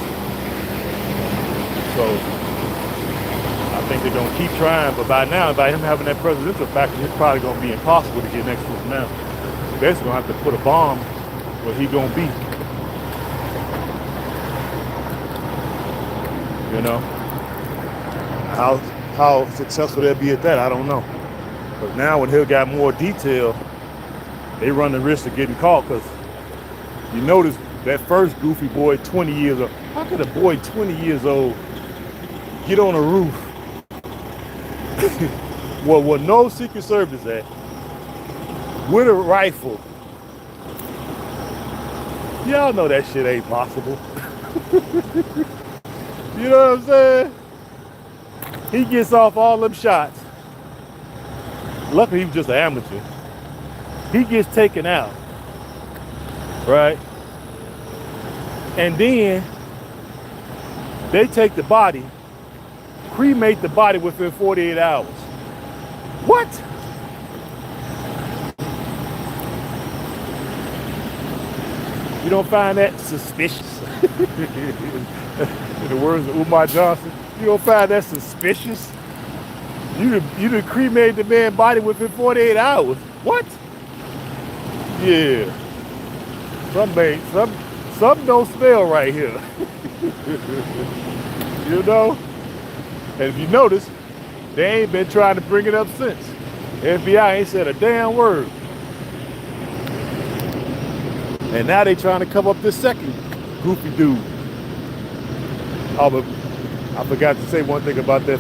So I think they're gonna keep trying, but by now, by him having that presidential factor, it's probably gonna be impossible to get next to him now. They're basically gonna have to put a bomb where he gonna be. You know? How successful they'll be at that, I don't know. But now when he'll got more detail, they run the risk of getting caught, because you notice that first goofy boy, 20 years old. How could a boy 20 years old get on a roof? well, no Secret Service at, with a rifle. Y'all know that shit ain't possible. You know what I'm saying? He gets off all them shots. Luckily, he was just an amateur. He gets taken out, right? And then they take the body, cremate the body within 48 hours. What? You don't find that suspicious? In the words of Umar Johnson, you don't find that suspicious? You done cremated the man's body within 48 hours. What? Yeah. Something don't smell right here. You know? And if you notice, they ain't been trying to bring it up since. FBI ain't said a damn word. And now they trying to cover up this second goofy dude. Oh, but I forgot to say one thing about the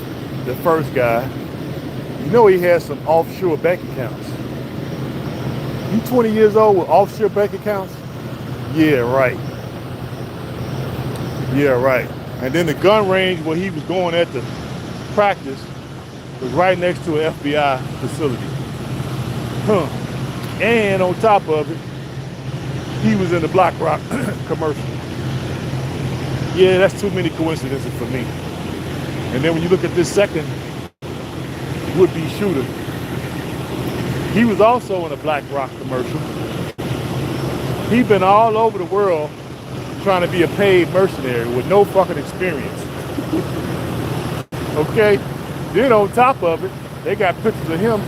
first guy. You know he has some offshore bank accounts. You 20 years old with offshore bank accounts? Yeah, right. Yeah, right. And then the gun range where he was going at the practice was right next to an FBI facility. Huh. And on top of it, he was in the BlackRock commercial. Yeah, that's too many coincidences for me. And then when you look at this second would-be shooter, He was also in a Black Rock commercial. He'd been all over the world trying to be a paid mercenary with no fucking experience. Okay? Then on top of it, they got pictures of him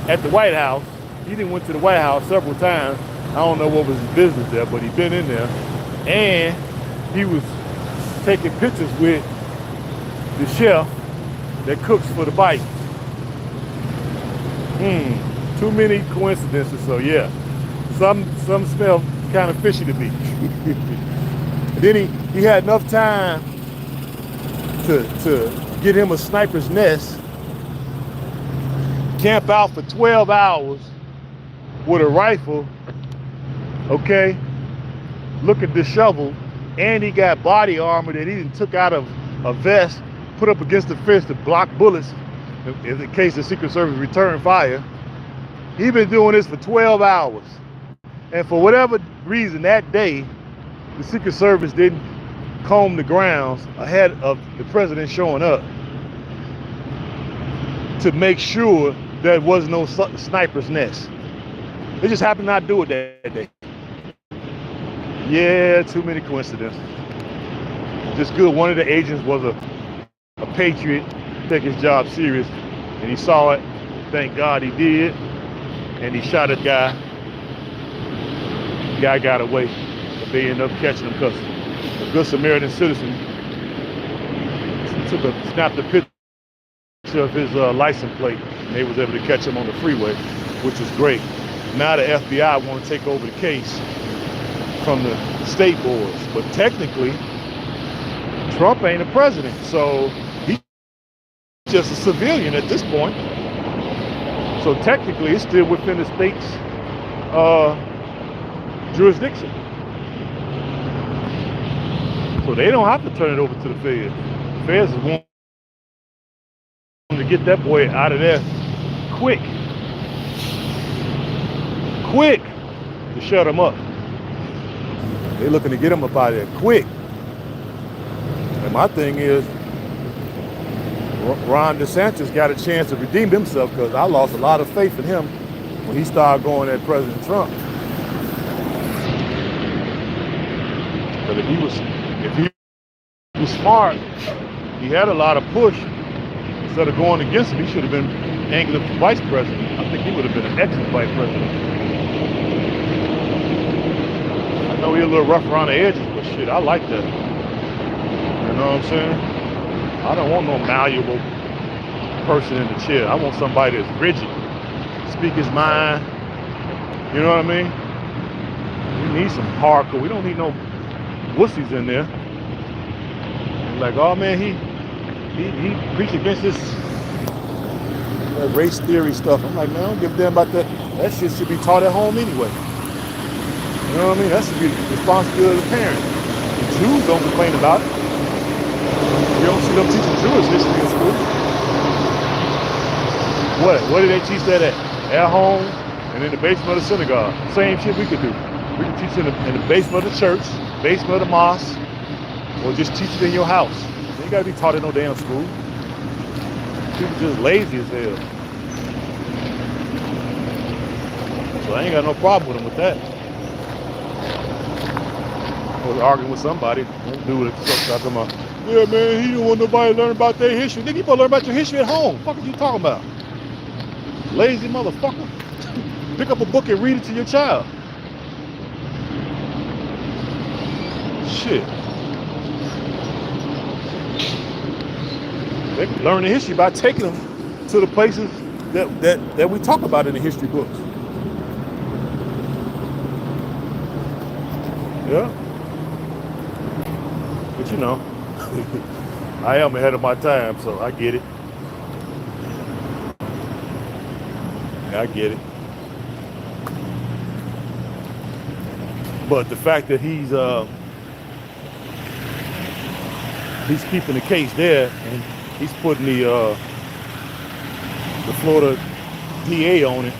at the White House. He done went to the White House several times. I don't know what was his business there, but he'd been in there. And he was taking pictures with the chef that cooks for the bike. Too many coincidences, so yeah. Some smell kind of fishy to me. Then he had enough time to get him a sniper's nest, camp out for 12 hours with a rifle, okay, looking disheveled, and he got body armor that he took out of a vest, put up against the fence to block bullets in case the Secret Service returned fire. He been doing this for 12 hours. And for whatever reason that day, the Secret Service didn't comb the grounds ahead of the president showing up to make sure there was no sniper's nest. They just happened not to do it that day. Yeah, too many coincidences. Just good. One of the agents was a patriot, take his job serious, and he saw it. Thank God he did. And he shot a guy. The guy got away, but they ended up catching him because a good Samaritan citizen snapped a picture of his license plate, and they was able to catch him on the freeway, which was great. Now the FBI want to take over the case from the state boards, but technically Trump ain't a president, so he's just a civilian at this point. So technically it's still within the state's jurisdiction. So they don't have to turn it over to the feds. The feds is wanting to get that boy out of there quick to shut him up. They're looking to get him up out of there quick. And my thing is, Ron DeSantis got a chance to redeem himself, because I lost a lot of faith in him when he started going at President Trump. Because if he was smart, he had a lot of push. Instead of going against him, he should have been angling for vice president. I think he would have been an excellent vice president. I know he's a little rough around the edges, but shit, I like that. You know what I'm saying? I don't want no malleable person in the chair. I want somebody that's rigid, speak his mind. You know what I mean? We need some hardcore. We don't need no wussies in there. Like, oh man, he preached against this race theory stuff. I'm like, man, I don't give a damn about that. That shit should be taught at home anyway. You know what I mean? That should be the responsibility of the parents. The Jews don't complain about it. You don't see them teaching Jewish history in school. What did they teach that at? At home and in the basement of the synagogue. Same shit we could do. We could teach in the basement of the church, basement of the mosque, or just teach it in your house. You ain't gotta be taught in no damn school. People just lazy as hell. So I ain't got no problem with them with that. I was arguing with somebody, one dude at the truck talking about, yeah man, he don't want nobody to learn about their history. Nigga, you supposed to learn about your history at home. What the fuck are you talking about? Lazy motherfucker. Pick up a book and read it to your child. Shit. They can learn the history by taking them to the places that we talk about in the history books. Yeah. But you know, I am ahead of my time, so I get it. I get it. But the fact that he's keeping the case there, and he's putting the Florida DA on it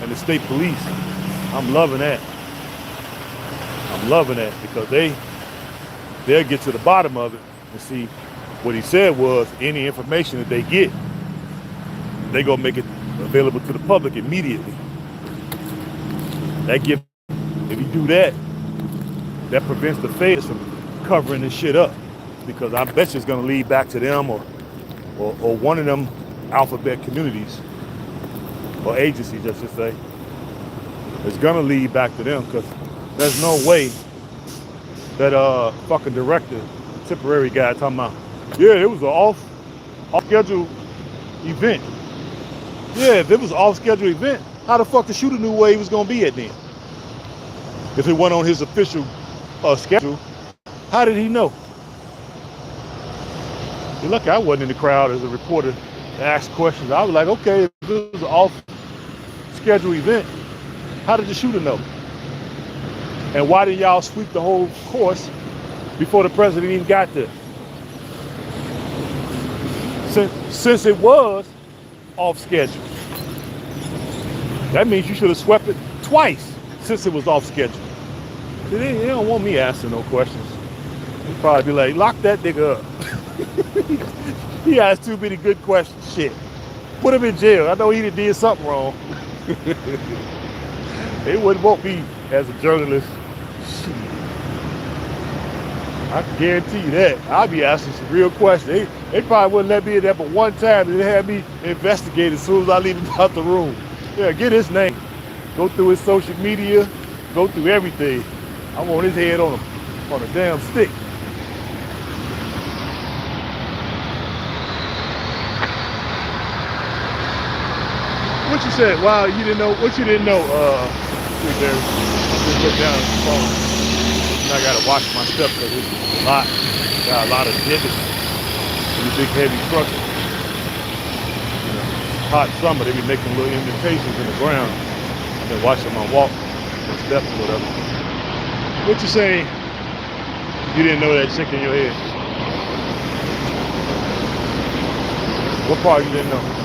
and the state police, I'm loving that. I'm loving that, because they'll get to the bottom of it and see what he said was any information that they get, they gonna make it available to the public immediately. That gives, if you do that, that prevents the feds from covering this shit up, because I bet you it's gonna lead back to them or one of them alphabet communities or agencies, I should say. It's gonna lead back to them, because there's no way that fucking director, temporary guy talking about, yeah, it was an off schedule event. Yeah, if it was an off schedule event, how the fuck the shooter knew where he was gonna be at then? If it wasn't on his official schedule, how did he know? You're lucky I wasn't in the crowd as a reporter to ask questions. I was like, okay, if it was an off schedule event, how did the shooter know? And why did y'all sweep the whole course before the president even got there? Since it was off schedule, that means you should have swept it twice since it was off schedule. They don't want me asking no questions. They'd probably be like, lock that nigga up. He asked too many good questions. Shit. Put him in jail. I know he did something wrong. They wouldn't want me as a journalist. Shit. I can guarantee you that. I'll be asking some real questions. They probably wouldn't let me in there but one time, and they had me investigate as soon as I leave him out the room. Yeah, get his name. Go through his social media. Go through everything. I want his head on a damn stick. What you said? Wow, you didn't know. What you didn't know? There. Just look down at the phone. And I gotta watch my steps because it's a lot. Got a lot of divots. These big heavy trucks. You know, hot summer, they be making little indentations in the ground. I've been watching my walk, my steps or whatever. What you saying? You didn't know that chick in your head? What part you didn't know?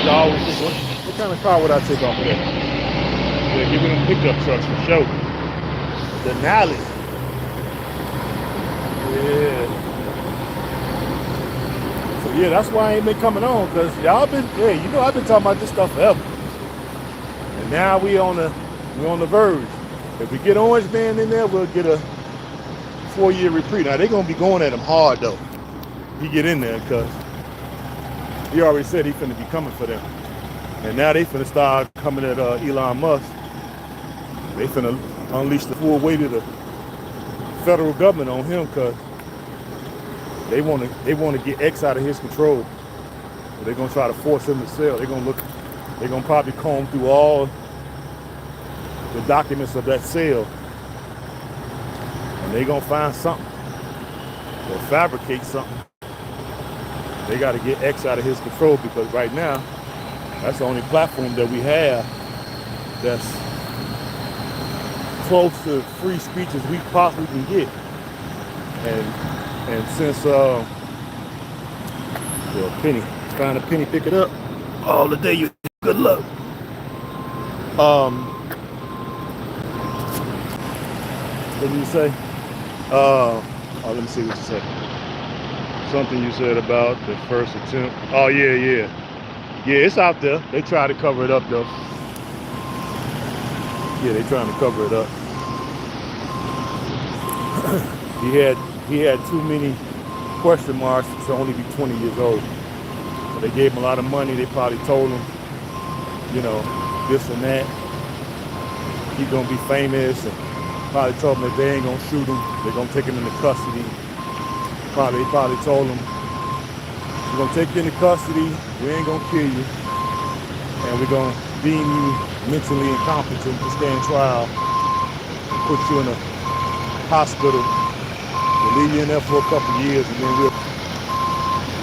What kind of car would I take off of that? Yeah, give me them pickup trucks for sure. The Nally. Yeah. So yeah, that's why I ain't been coming on, because y'all been, yeah, you know I've been talking about this stuff forever. And now we're on the verge. If we get Orange Man in there, we'll get a 4-year reprieve. Now they're gonna be going at him hard though. He get in there, because he already said he finna be coming for them. And now they finna start coming at Elon Musk. They finna unleash the full weight of the federal government on him, because they wanna get X out of his control. So they're gonna try to force him to sell. They're gonna probably comb through all the documents of that sale, and they're gonna find something or fabricate something. They got to get X out of his control, because right now, that's the only platform that we have that's close to free speech as we possibly can get. And since well, Penny, find a penny, pick it up. All the day, you good luck. What did you say? Oh, let me see what you said. Something you said about the first attempt. Oh yeah, it's out there. They try to cover it up though. Yeah, they trying to cover it up. He had too many question marks to only be 20 years old. So they gave him a lot of money. They probably told him, you know, this and that. He's gonna be famous, and probably told him that they ain't gonna shoot him. They're gonna take him into custody. They probably told him, we're gonna take you into custody, we ain't gonna kill you, and we're gonna deem you mentally incompetent to stand trial, put you in a hospital, we'll leave you in there for a couple of years, and then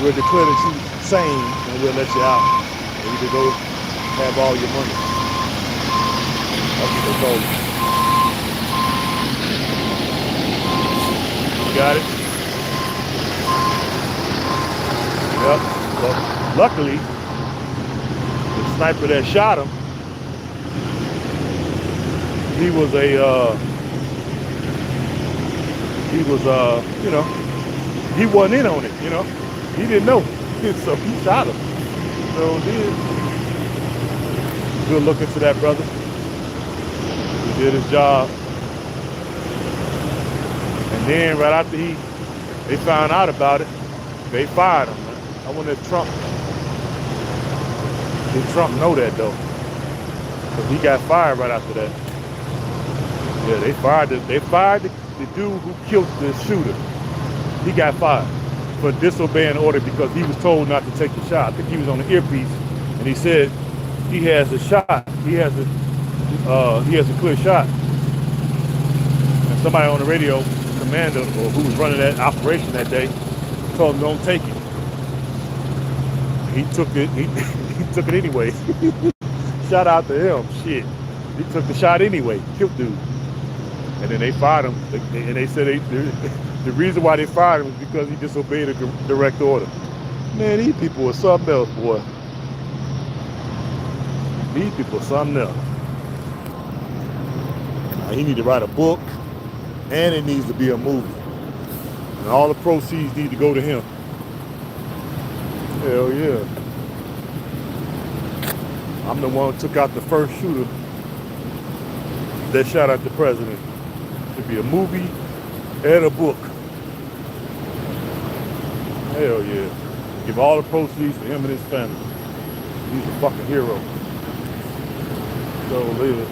we'll declare that you're sane, and we'll let you out, and you can go have all your money. That's what they told him. You got it? Yep. But luckily, the sniper that shot him he was a, you know, he wasn't in on it, you know. He didn't know. So he shot him. So did. Good looking to that brother. He did his job. And then right after they found out about it, they fired him, man. I wonder if Trump know that though. Because he got fired right after that. Yeah, they fired the dude who killed the shooter. He got fired for disobeying order because he was told not to take the shot. I think he was on the earpiece and he said he has a shot. He has a clear shot. And somebody on the radio, commander or who was running that operation that day, told him don't take it. He took it. He took it anyway. Shout out to him. Shit, he took the shot anyway. Killed dude. And then they fired him. And they said the reason why they fired him is because he disobeyed a direct order. Man, these people are something else, boy. These people are something else. Now, he need to write a book, and it needs to be a movie. And all the proceeds need to go to him. Hell yeah. I'm the one who took out the first shooter that shot at the president. It should be a movie and a book. Hell yeah. Give all the proceeds to him and his family. He's a fucking hero. So live.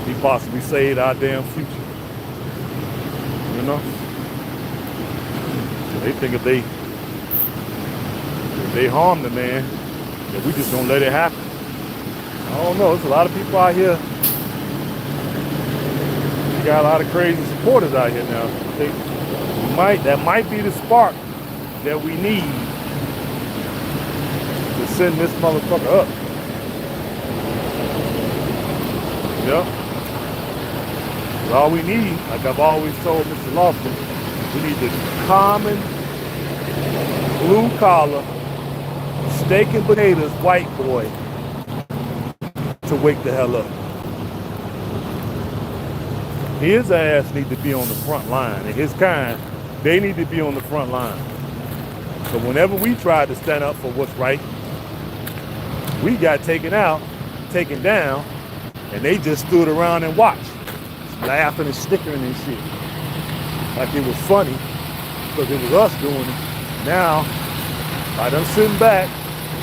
He possibly saved our damn future. You know? So they think if they harm the man, that we just gonna let it happen. I don't know. There's a lot of people out here. We got a lot of crazy supporters out here now. That might be the spark that we need to send this motherfucker up. Yeah. But all we need, like I've always told Mr. Lofton, we need the common blue collar, steak and potatoes white boy to wake the hell up. His ass need to be on the front line, and his kind, they need to be on the front line. So whenever we tried to stand up for what's right, we got taken down, and they just stood around and watched, laughing and snickering and shit. Like it was funny, because it was us doing it. Now, by them sitting back,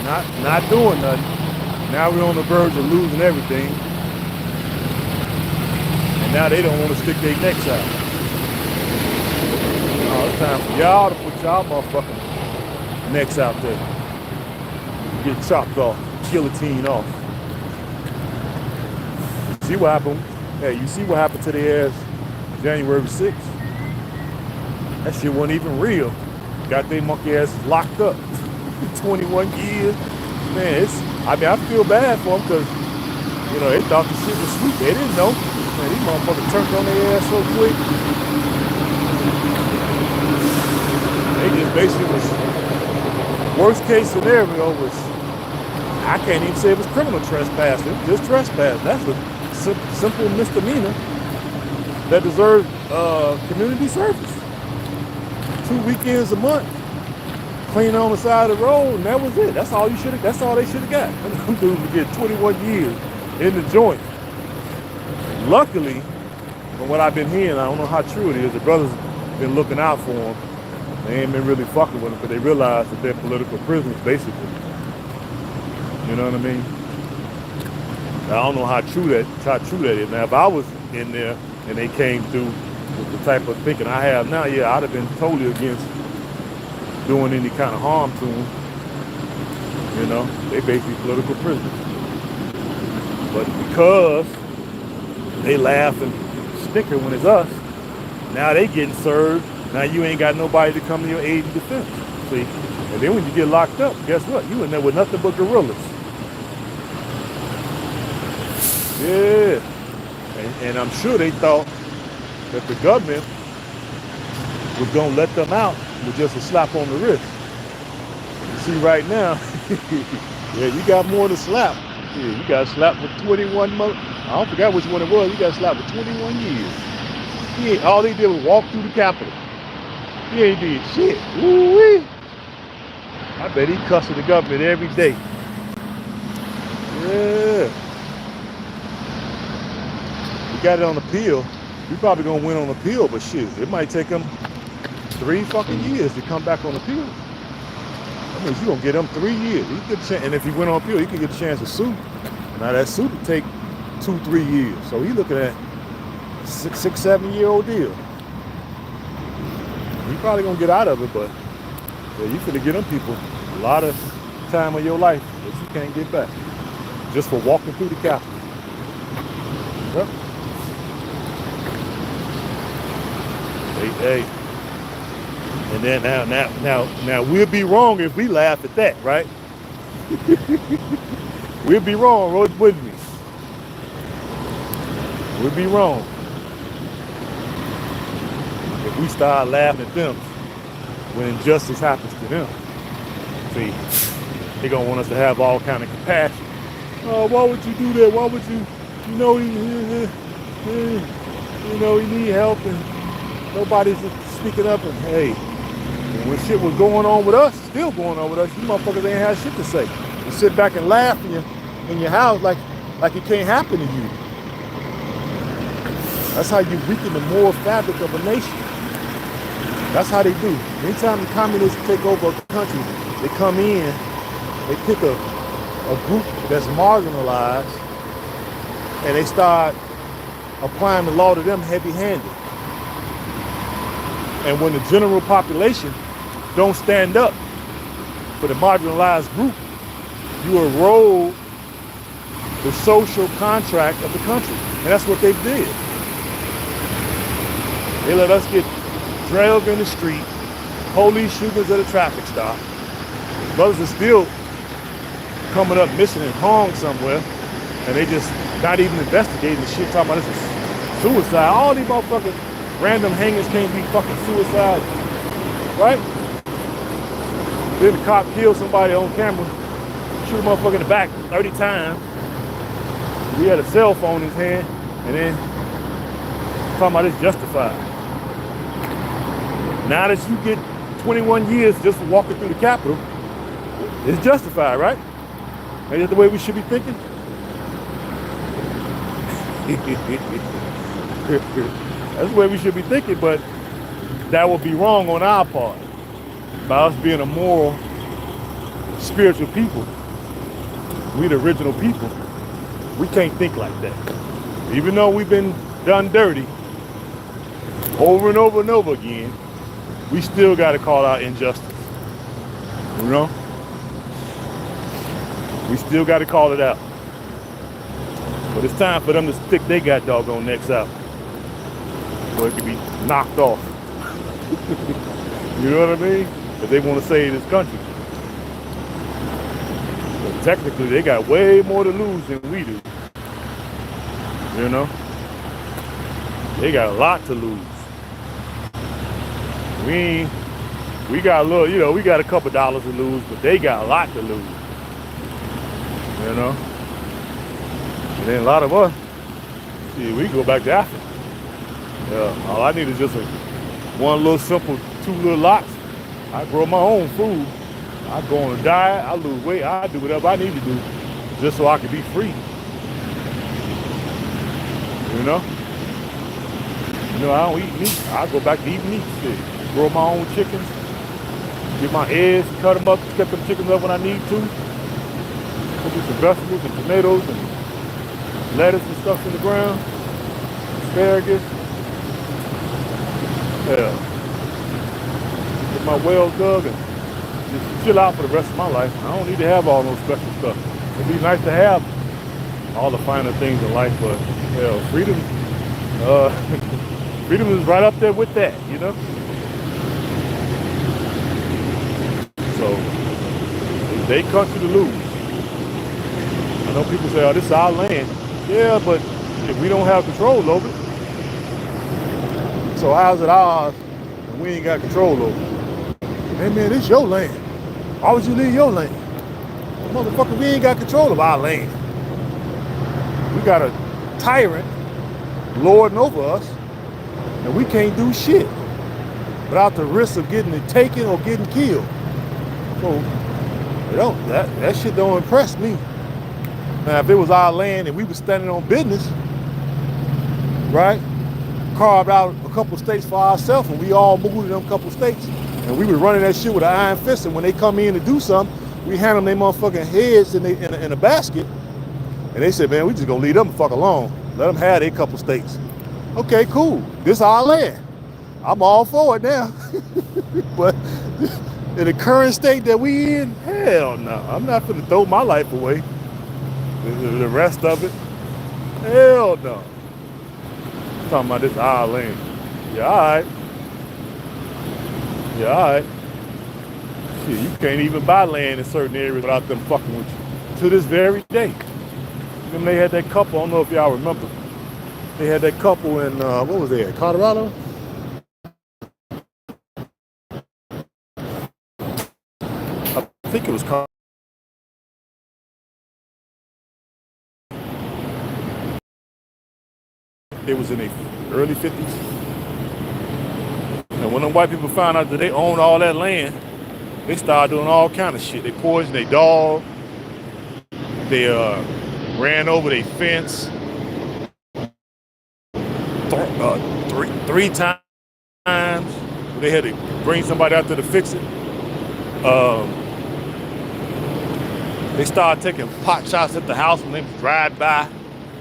not doing nothing, now we're on the verge of losing everything. And now they don't want to stick their necks out. Oh, it's time for y'all to put y'all motherfucking necks out there. Get chopped off, guillotine off. You see what happened? Hey, you see what happened to their ass January 6th? That shit wasn't even real. Got their monkey asses locked up. 21 years. Man, I feel bad for them because, you know, they thought the shit was sweet. They didn't know. Man, these motherfuckers turned on their ass so quick. They just basically was, worst case scenario was, I can't even say it was criminal trespass. It was just trespass. That's a simple misdemeanor that deserved community service. 2 weekends a month, clean on the side of the road, and that was it. That's all they should have got. Them dudes would get 21 years in the joint. Luckily, from what I've been hearing, I don't know how true it is, the brothers been looking out for them. They ain't been really fucking with them, but they realize that they're political prisoners, basically. You know what I mean? I don't know how true that is. Now, if I was in there and they came through with the type of thinking I have now, yeah, I'd have been totally against doing any kind of harm to them. You know, they basically political prisoners. But because they laugh and snicker when it's us, now they getting served. Now you ain't got nobody to come to your aid and defense. See? And then when you get locked up, guess what? You in there with nothing but gorillas. Yeah. And I'm sure they thought that the government was going to let them out with just a slap on the wrist. You see right now, yeah, you got more to slap. Yeah, you got slapped for 21 months. I don't forget which one it was. He got slapped with 21 years. All they did was walk through the Capitol. He ain't did shit. Woo-wee. I bet he cussing the government every day. Yeah. He got it on appeal. We probably gonna win on appeal, but shit, it might take him 3 fucking years to come back on appeal. That means you gonna get him 3 years. He get a chance, and if he went on appeal, he could get a chance to sue. Now that suit would take 2-3 years. So he looking at 6-7 year ordeal. You probably gonna get out of it, but yeah, you finna get them people a lot of time of your life that you can't get back just for walking through the Capitol. Yep. Hey. And then now we'll be wrong if we laugh at that, right? We'll be wrong, Roach with me. We'll be wrong if we start laughing at them when injustice happens to them. See, they gonna want us to have all kind of compassion. Oh, why would you do that? Why would you? He need help and nobody's speaking up. And hey, when shit was going on with us, still going on with us, you motherfuckers ain't had shit to say. You sit back and laugh in your house like it can't happen to you. That's how you weaken the moral fabric of a nation. That's how they do. Anytime the communists take over a country, they come in, they pick a group that's marginalized, and they start applying the law to them heavy-handed. And when the general population don't stand up for the marginalized group, you erode the social contract of the country. And that's what they did. They let us get dragged in the street, police shootings at a traffic stop. Brothers are still coming up missing and hung somewhere, and they just not even investigating the shit, talking about this is suicide. All these motherfucking random hangings can't be fucking suicide, right? Then the cop killed somebody on camera, shoot a motherfucker in the back 30 times. He had a cell phone in his hand, and then talking about it's justified. Now that you get 21 years just for walking through the Capitol, it's justified, right? Ain't that the way we should be thinking? That's the way we should be thinking, but that would be wrong on our part. By us being a moral, spiritual people, we the original people, we can't think like that. Even though we've been done dirty over and over and over again, we still got to call out injustice. You know? We still got to call it out. But it's time for them to stick their god doggone necks out so it can be knocked off. You know what I mean? If they want to save this country. But technically, they got way more to lose than we do. You know? They got a lot to lose. We got a little, we got a couple dollars to lose, but they got a lot to lose. You know? And then a lot of us, we go back to Africa. All I need is just one little simple 2 little lots. I grow my own food. I go on a diet, I lose weight, I do whatever I need to do just so I can be free. You know? I don't eat meat. I go back to eating meat. Shit. Grow my own chickens. Get my eggs, cut them up, cut them chickens up when I need to. Put some vegetables and tomatoes and lettuce and stuff in the ground. Asparagus. Yeah. Get my well dug and just chill out for the rest of my life. I don't need to have all those special stuff. It'd be nice to have all the finer things in life, but freedom, freedom is right up there with that, you know? So, they country to lose. I know people say, oh, this is our land. Yeah, but if we don't have control over it, so how's it ours and we ain't got control over it? Hey man, this your land. Why would you leave your land? Motherfucker, we ain't got control of our land. We gotta tyrant lording over us, and we can't do shit without the risk of getting it taken or getting killed. So that shit don't impress me. Now, if it was our land and we was standing on business, right, carved out a couple states for ourselves, and we all moved to them couple states, and we was running that shit with an iron fist, and when they come in to do something, we hand them their motherfucking heads in a basket, and they said, man, we just gonna leave them the fuck alone. Let them have their couple states. Okay, cool. This our land. I'm all for it now. But in the current state that we in, hell no. I'm not gonna throw my life away. The rest of it, hell no. I'm talking about this our land. Yeah, all right. Yeah, all right. Shit, you can't even buy land in certain areas without them fucking with you. To this very day. Then they had that couple, I don't know if y'all remember. They had that couple in, what was they at, Colorado? I think it was Colorado. It was in the early 50s. And when them white people found out that they owned all that land, they started doing all kind of shit. They poisoned their dog. They ran over their fence three times. They had to bring somebody out there to fix it. They started taking pot shots at the house when they drive by.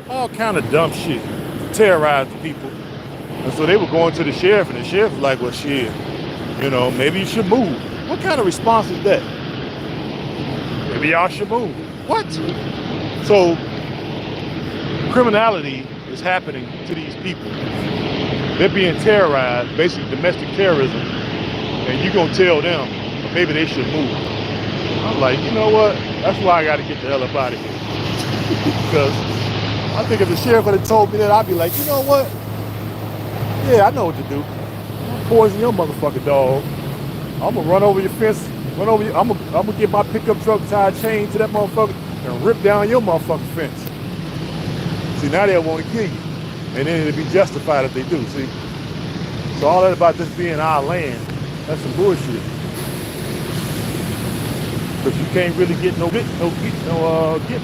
All kind of dumb shit to terrorize the people. And so they were going to the sheriff, and the sheriff was like, well, shit, you know, maybe you should move. What kind of response is that? Maybe y'all should move. What? So criminality is happening to these people. They're being terrorized, basically domestic terrorism, and you're going to tell them maybe they should move. I'm like, you know what? That's why I got to get the hell up out of here. Because I think if the sheriff had told me that, I'd be like, you know what? Yeah, I know what to do. I'm poison your motherfucking dog. I'm going to run over your fence, run over you. I'm going to get my pickup truck tied chain to that motherfucker and rip down your motherfucking fence. See, now they'll want to kill you. And then it'll be justified if they do, see? So all that about this being our land, that's some bullshit. Because you can't really get no get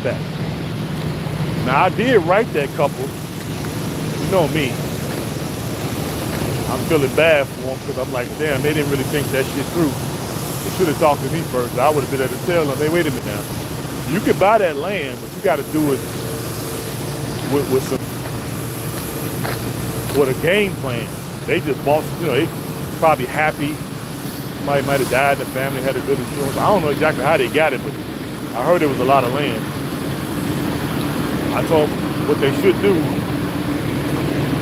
back. Now, I did write that couple. You know me. I'm feeling bad for them because I'm like, damn, they didn't really think that shit through. They should have talked to me first. I would have been able to tell them, hey, wait a minute now. You can buy that land, but you got to do it with a game plan. They just bought, you know, they probably happy. Somebody might have died in the family, had a good insurance. I don't know exactly how they got it, but I heard there was a lot of land. I told them what they should do.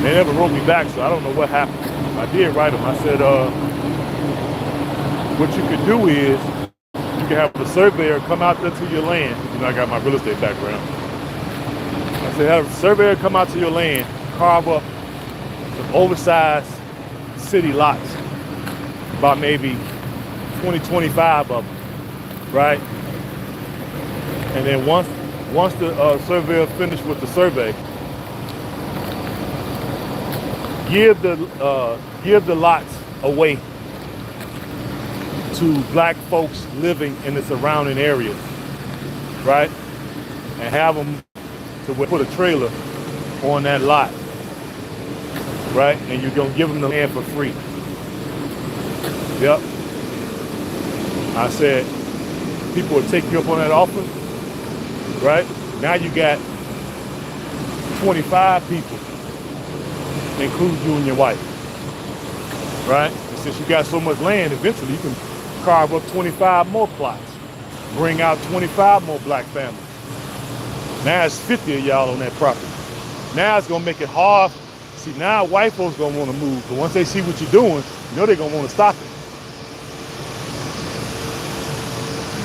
They never wrote me back, so I don't know what happened. I did write them. I said, what you could do is you can have a surveyor come out there to your land. You know, I got my real estate background. I said, have a surveyor come out to your land, carve up some oversized city lots, about maybe 20, 25 of them, right? And then once the surveyor finished with the survey, give the lots away to black folks living in the surrounding areas, right? And have them to put a trailer on that lot, right? And you're gonna give them the land for free. Yep. I said, people will take you up on that offer, right? Now you got 25 people, include you and your wife, right? And since you got so much land, eventually you can carve up 25 more plots, bring out 25 more black families. Now it's 50 of y'all on that property. Now it's gonna make it hard. See, now white folks gonna wanna move, but once they see what you're doing, you know they're gonna wanna stop it.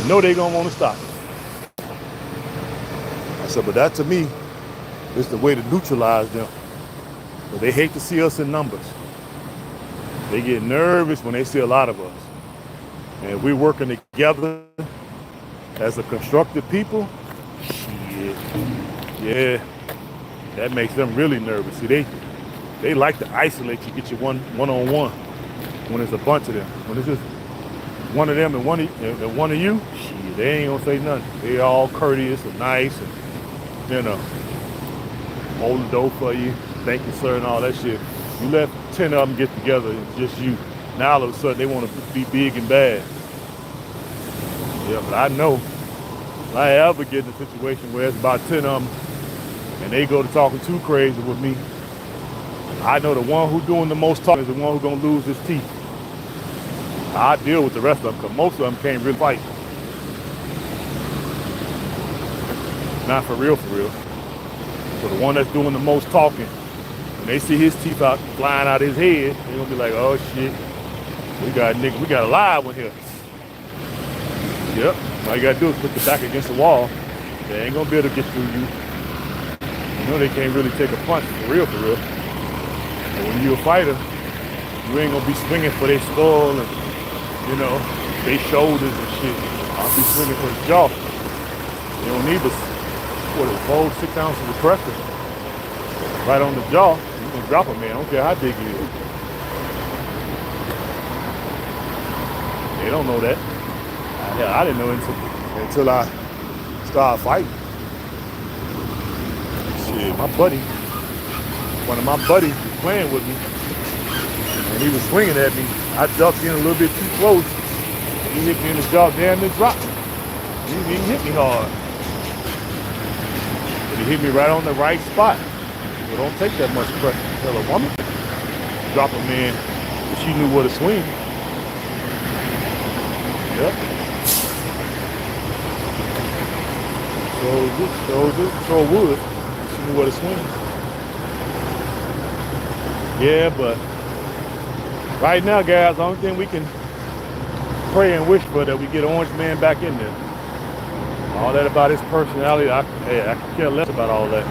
You know they're gonna wanna stop it. I said, but that to me is the way to neutralize them. But they hate to see us in numbers. They get nervous when they see a lot of us. And if we're working together as a constructive people, shit, yeah, That makes them really nervous. See, they like to isolate you, get you one-on-one when it's a bunch of them. When it's just one of them and one of you, shit, they ain't gonna say nothing. They all courteous and nice and, you know, hold the door for you, thank you, sir, and all that shit. You let 10 of them get together, it's just you. Now all of a sudden they want to be big and bad. Yeah, but I know if I ever get in a situation where it's about 10 of them and they go to talking too crazy with me, I know the one who's doing the most talking is the one who's gonna lose his teeth. I deal with the rest of them because most of them can't really fight. Not for real, for real. So the one that's doing the most talking, when they see his teeth out flying out his head, they're gonna be like, oh shit, we got a live one here. Yep, all you gotta do is put your back against the wall. They ain't gonna be able to get through you. You know they can't really take a punch, for real, for real. But when you're a fighter, you ain't gonna be swinging for their skull and, you know, their shoulders and shit. I'll be swinging for the jaw. You don't need but, 4-6 ounces of pressure right on the jaw. You can drop a man, I don't care how big he is. They don't know that. I didn't know until I started fighting. Shit, one of my buddies was playing with me, and he was swinging at me. I ducked in a little bit too close. He hit me in the jaw, damn near dropped me. He didn't hit me hard. But he hit me right on the right spot. So don't take that much pressure. Tell a woman, drop a man, but she knew where to swing. Yep. So would. She knew where to swing. Yeah, but right now, guys, the only thing we can pray and wish for that we get Orange Man back in there. All that about his personality, I could care less about all that.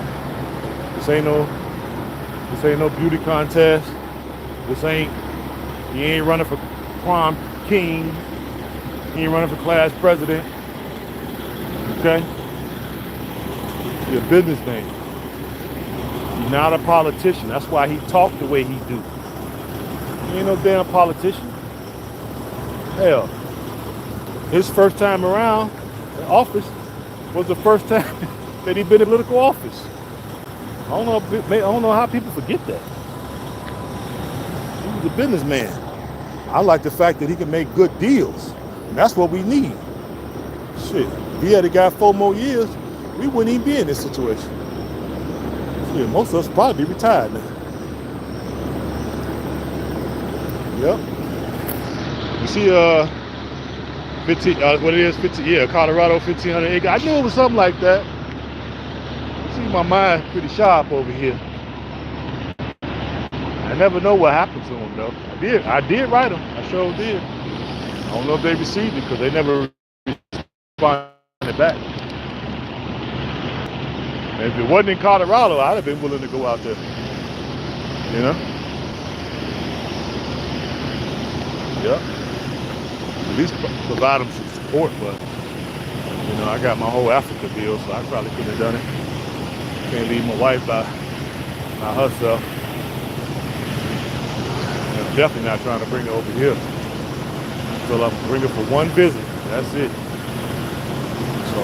This ain't no beauty contest. He ain't running for prom king. He ain't running for class president. Okay? He's a businessman. He's not a politician. That's why he talked the way he do. He ain't no damn politician. Hell, his first time around in office was the first time that he been in political office. I don't know how people forget that. He was a businessman. I like the fact that he can make good deals. And that's what we need. Shit, if he had got 4 more years, we wouldn't even be in this situation. Shit, most of us probably be retired now. Yep. You see, 15, what it is, 15, yeah, Colorado, 1,500 acres. I knew it was something like that. You see, my mind pretty sharp over here. I never know what happened to him, though. I did write him. I sure did. I don't know if they received it because they never responded back. And if it wasn't in Colorado, I'd have been willing to go out there. You know? Yep. At least provide them some support, but you know, I got my whole Africa bill, so I probably couldn't have done it. Can't leave my wife by herself. And I'm definitely not trying to bring her over here. So I'm bring her for one visit. That's it. So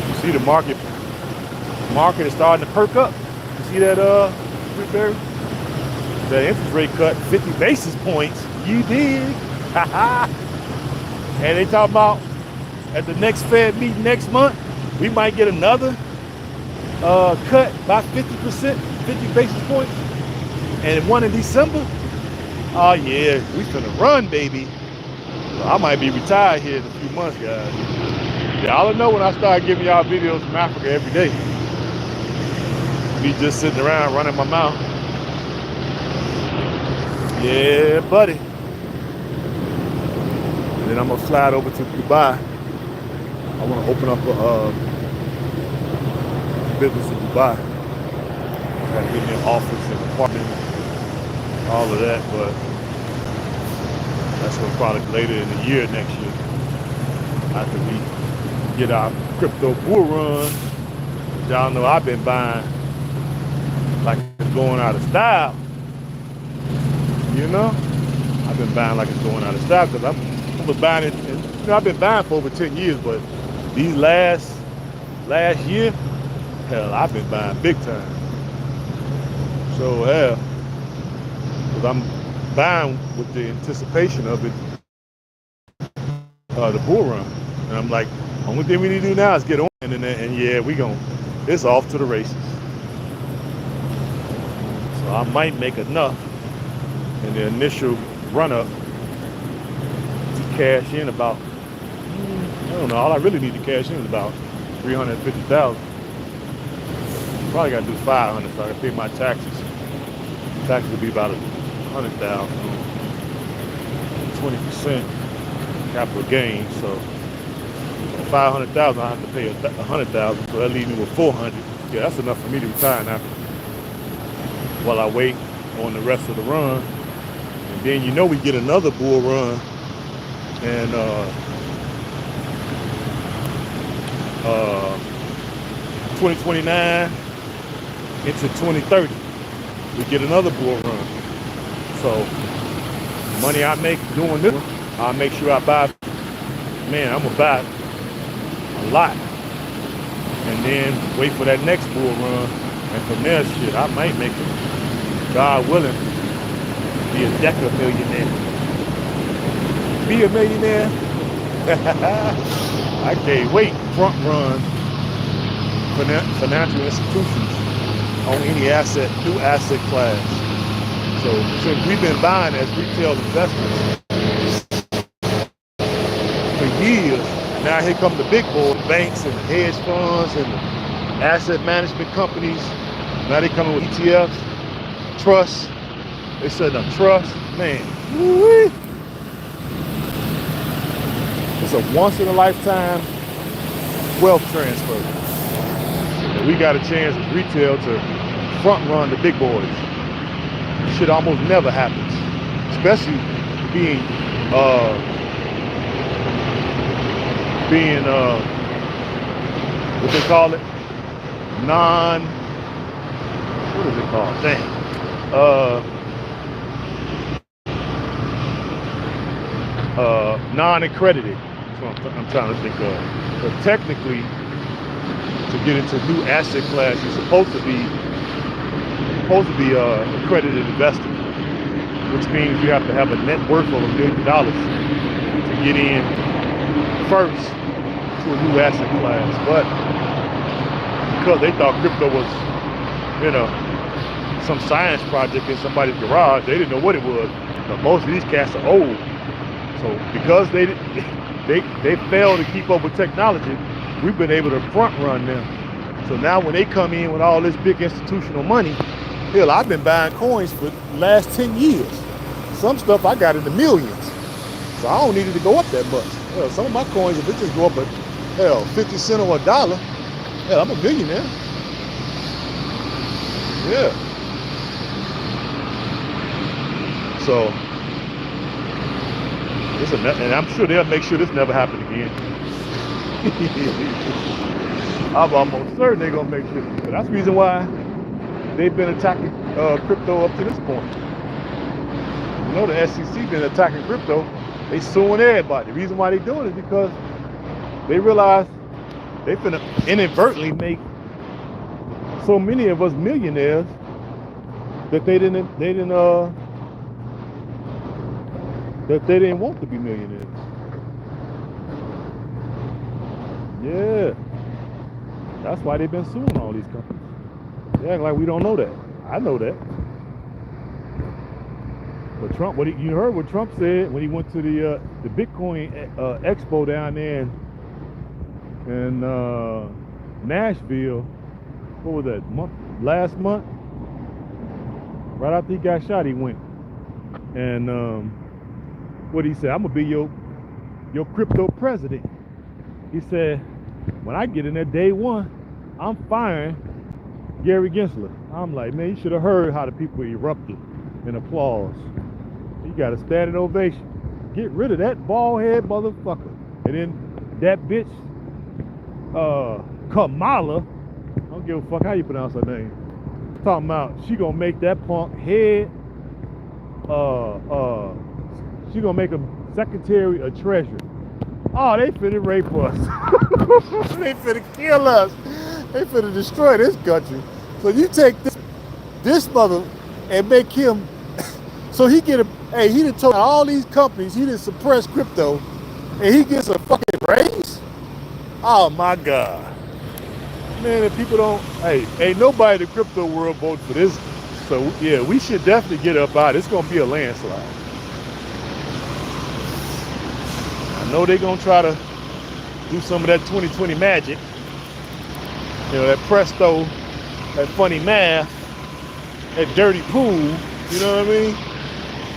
you see the market is starting to perk up. You see that Whitberry? That interest rate cut 50 basis points. You dig? And they talk about at the next Fed meeting next month, we might get another cut by 50%, 50 basis points. And one in December. Oh yeah, we finna run, baby. So I might be retired here in a few months, guys. Y'all know when I start giving y'all videos from Africa every day. Me just sitting around running my mouth. Yeah, buddy. And then I'm gonna fly over to Dubai. I wanna open up a business in Dubai. I gotta get me an office and apartment, all of that, but that's gonna probably later in the year next year. After we get our crypto bull run. Y'all know I've been buying like it's going out of style. You know, I've been buying like it's going out of style because I was buying it. And, you know, I've been buying for over 10 years, but these last year, hell, I've been buying big time. So hell, because I'm buying with the anticipation of it, the bull run, and I'm like, only thing we need to do now is get on, and yeah, it's off to the races. So I might make enough in the initial run up to cash in about, I don't know, all I really need to cash in is about 350,000. Probably got to do 500 so I can pay my taxes. Taxes will be about 100,000, 20% capital gain. So 500,000, I have to pay 100,000, so that leaves me with 400. Yeah, that's enough for me to retire now. While I wait on the rest of the run, and then you know we get another bull run, and 2029 into 2030, we get another bull run. So the money I make doing this, I'll make sure I buy. Man, I'm gonna buy a lot, and then wait for that next bull run, and from there, shit, I might make it, God willing, be a deca millionaire. Be a millionaire. I can't wait. Front run financial institutions on any asset, new asset class. So since we've been buying as retail investors for years, now here come the big boys, banks and hedge funds and the asset management companies. Now they coming with ETFs, trusts. They said a trust, man. Woo-wee. It's a once in a lifetime wealth transfer. And we got a chance as retail to front run the big boys. Shit almost never happens, especially being what they call it, what is it called? Dang. Non-accredited. That's what I'm trying to think of. But technically, to get into new asset class, you're supposed to be accredited investor, which means you have to have a net worth of $1 million to get in first to a new asset class. But because they thought crypto was, you know, some science project in somebody's garage, they didn't know what it was. But most of these cats are old. So because they failed to keep up with technology, we've been able to front run them. So now when they come in with all this big institutional money, hell, I've been buying coins for the last 10 years. Some stuff I got in the millions. So I don't need it to go up that much. Hell, some of my coins, if it just go up at, hell, 50 cents or $1, hell, I'm a millionaire. Yeah. So, and I'm sure they'll make sure this never happens again. I'm almost certain they're gonna make sure. But that's the reason why they've been attacking crypto up to this point. You know, the SEC been attacking crypto. They suing everybody. The reason why they doing it is because they realize they finna inadvertently make so many of us millionaires that they didn't want to be millionaires. Yeah. That's why they've been suing all these companies. They act like we don't know that. I know that. But Trump, you heard what Trump said when he went to the Bitcoin expo down there in Nashville. What was that last month? Right after he got shot, he went. And what he said, I'm gonna be your crypto president. He said, when I get in there day one, I'm firing Gary Gensler. I'm like, man, you should have heard how the people erupted in applause. You got a standing ovation. Get rid of that bald head motherfucker. And then that bitch, Kamala, I don't give a fuck how you pronounce her name. talking about she gonna make that punk head, she gonna make him secretary of treasury. Oh, they finna rape us. They finna kill us. They finna destroy this country. So you take this mother and make him, so he get a, hey, he done told all these companies he done suppress crypto, and he gets a fucking raise? Oh my God. Man, if people don't, hey, ain't nobody in the crypto world vote for this. So yeah, we should definitely get up out. It's gonna be a landslide. I know they're gonna try to do some of that 2020 magic. You know, that presto, that funny math, that dirty pool, you know what I mean?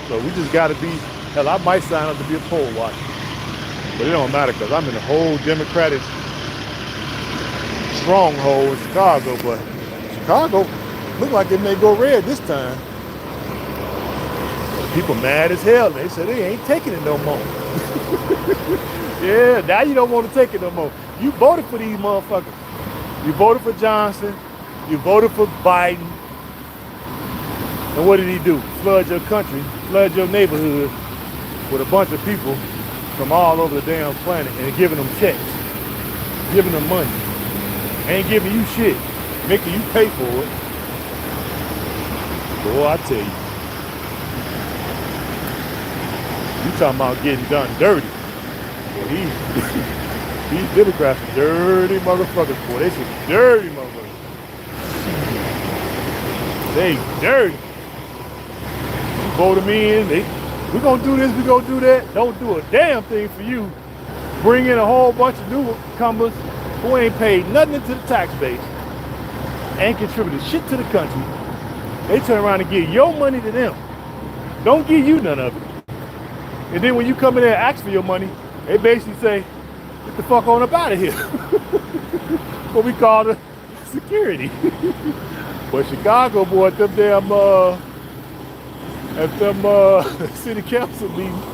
So we just gotta be, hell, I might sign up to be a poll watcher. But it don't matter because I'm in the whole Democratic stronghold in Chicago, but Chicago look like it may go red this time. People mad as hell. They said they ain't taking it no more. Yeah, now you don't want to take it no more. You voted for these motherfuckers. You voted for Johnson. You voted for Biden. And what did he do? Flood your country, flood your neighborhood with a bunch of people from all over the damn planet and giving them checks, giving them money. Ain't giving you shit, making you pay for it. Boy, I tell you. You talking about getting done dirty. Boy, these Democrats are dirty motherfuckers, boy. They some dirty motherfuckers. They dirty. You vote them in, we gonna do this, we gonna do that. Don't do a damn thing for you. Bring in a whole bunch of newcomers who ain't paid nothing into the tax base, ain't contributed shit to the country. They turn around and give your money to them. Don't give you none of it. And then when you come in there and ask for your money, they basically say, get the fuck on up out of here. What we call the security. But Chicago, boy, at them city council meetings,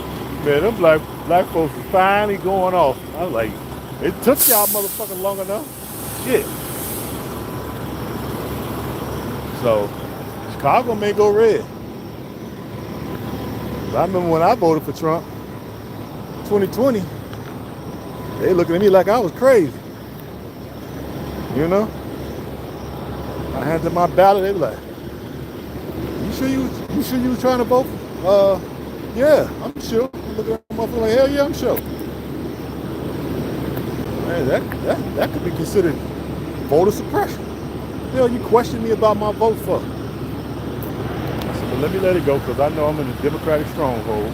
man, them black folks is finally going off. I was like, it took y'all motherfucking long enough. Shit. So, Chicago may go red. I remember when I voted for Trump, 2020, they looking at me like I was crazy. You know? I handed my ballot, they were like, you sure you was trying to vote for? Yeah, I'm sure. I'm looking at my phone like, hell yeah, I'm sure. Man, that could be considered voter suppression. Hell, you question me about my vote for? I said, well, let me let it go because I know I'm in a Democratic stronghold.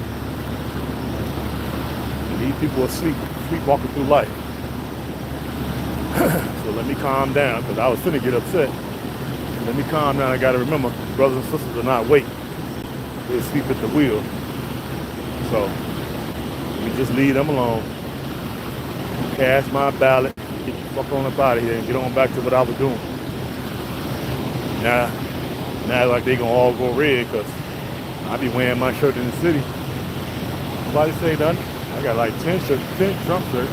And these people are sleepwalking through life. So let me calm down because I was finna get upset. Let me calm down. I got to remember, brothers and sisters are not waiting. They sleep at the wheel. So we just leave them alone. Cast my ballot, get the fuck on up out of here and get on back to what I was doing. Now like they gonna all go red because I be wearing my shirt in the city. Nobody say nothing. I got like 10 Trump shirts.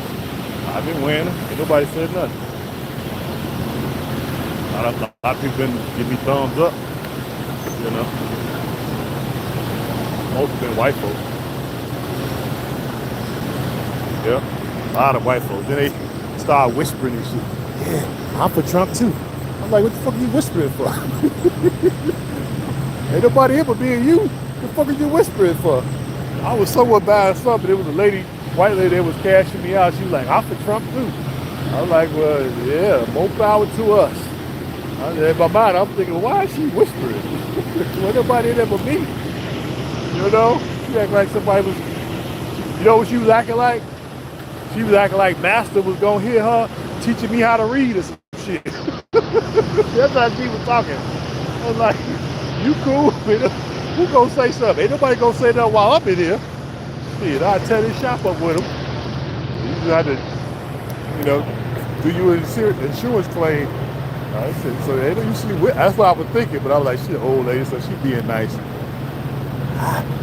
I've been wearing them. Ain't nobody said nothing. A lot of people been giving me thumbs up, you know. Most have been white folks. Yeah, a lot of white folks. Then they start whispering and shit. Yeah, I'm for Trump too. I'm like, what the fuck are you whispering for? Ain't nobody here but me and you. What the fuck are you whispering for? I was somewhere buying something. There was a lady, white lady that was cashing me out. She was like, I'm for Trump too. I was like, well, yeah, more power to us. In my mind, I'm thinking, why is she whispering? Well, nobody in there but me. You know? She act like somebody was, you know what she was acting like? She was acting like Master was gonna hear her teaching me how to read or some shit. That's how she was talking. I was like, you cool? Who gonna say something? Ain't nobody gonna say nothing while I'm in here. Shit, I'll tear this shop up with them. You just have to, you know, do your insurance claim. I said, so they don't usually, that's what I was thinking, but I was like, she an old lady, so she being nice.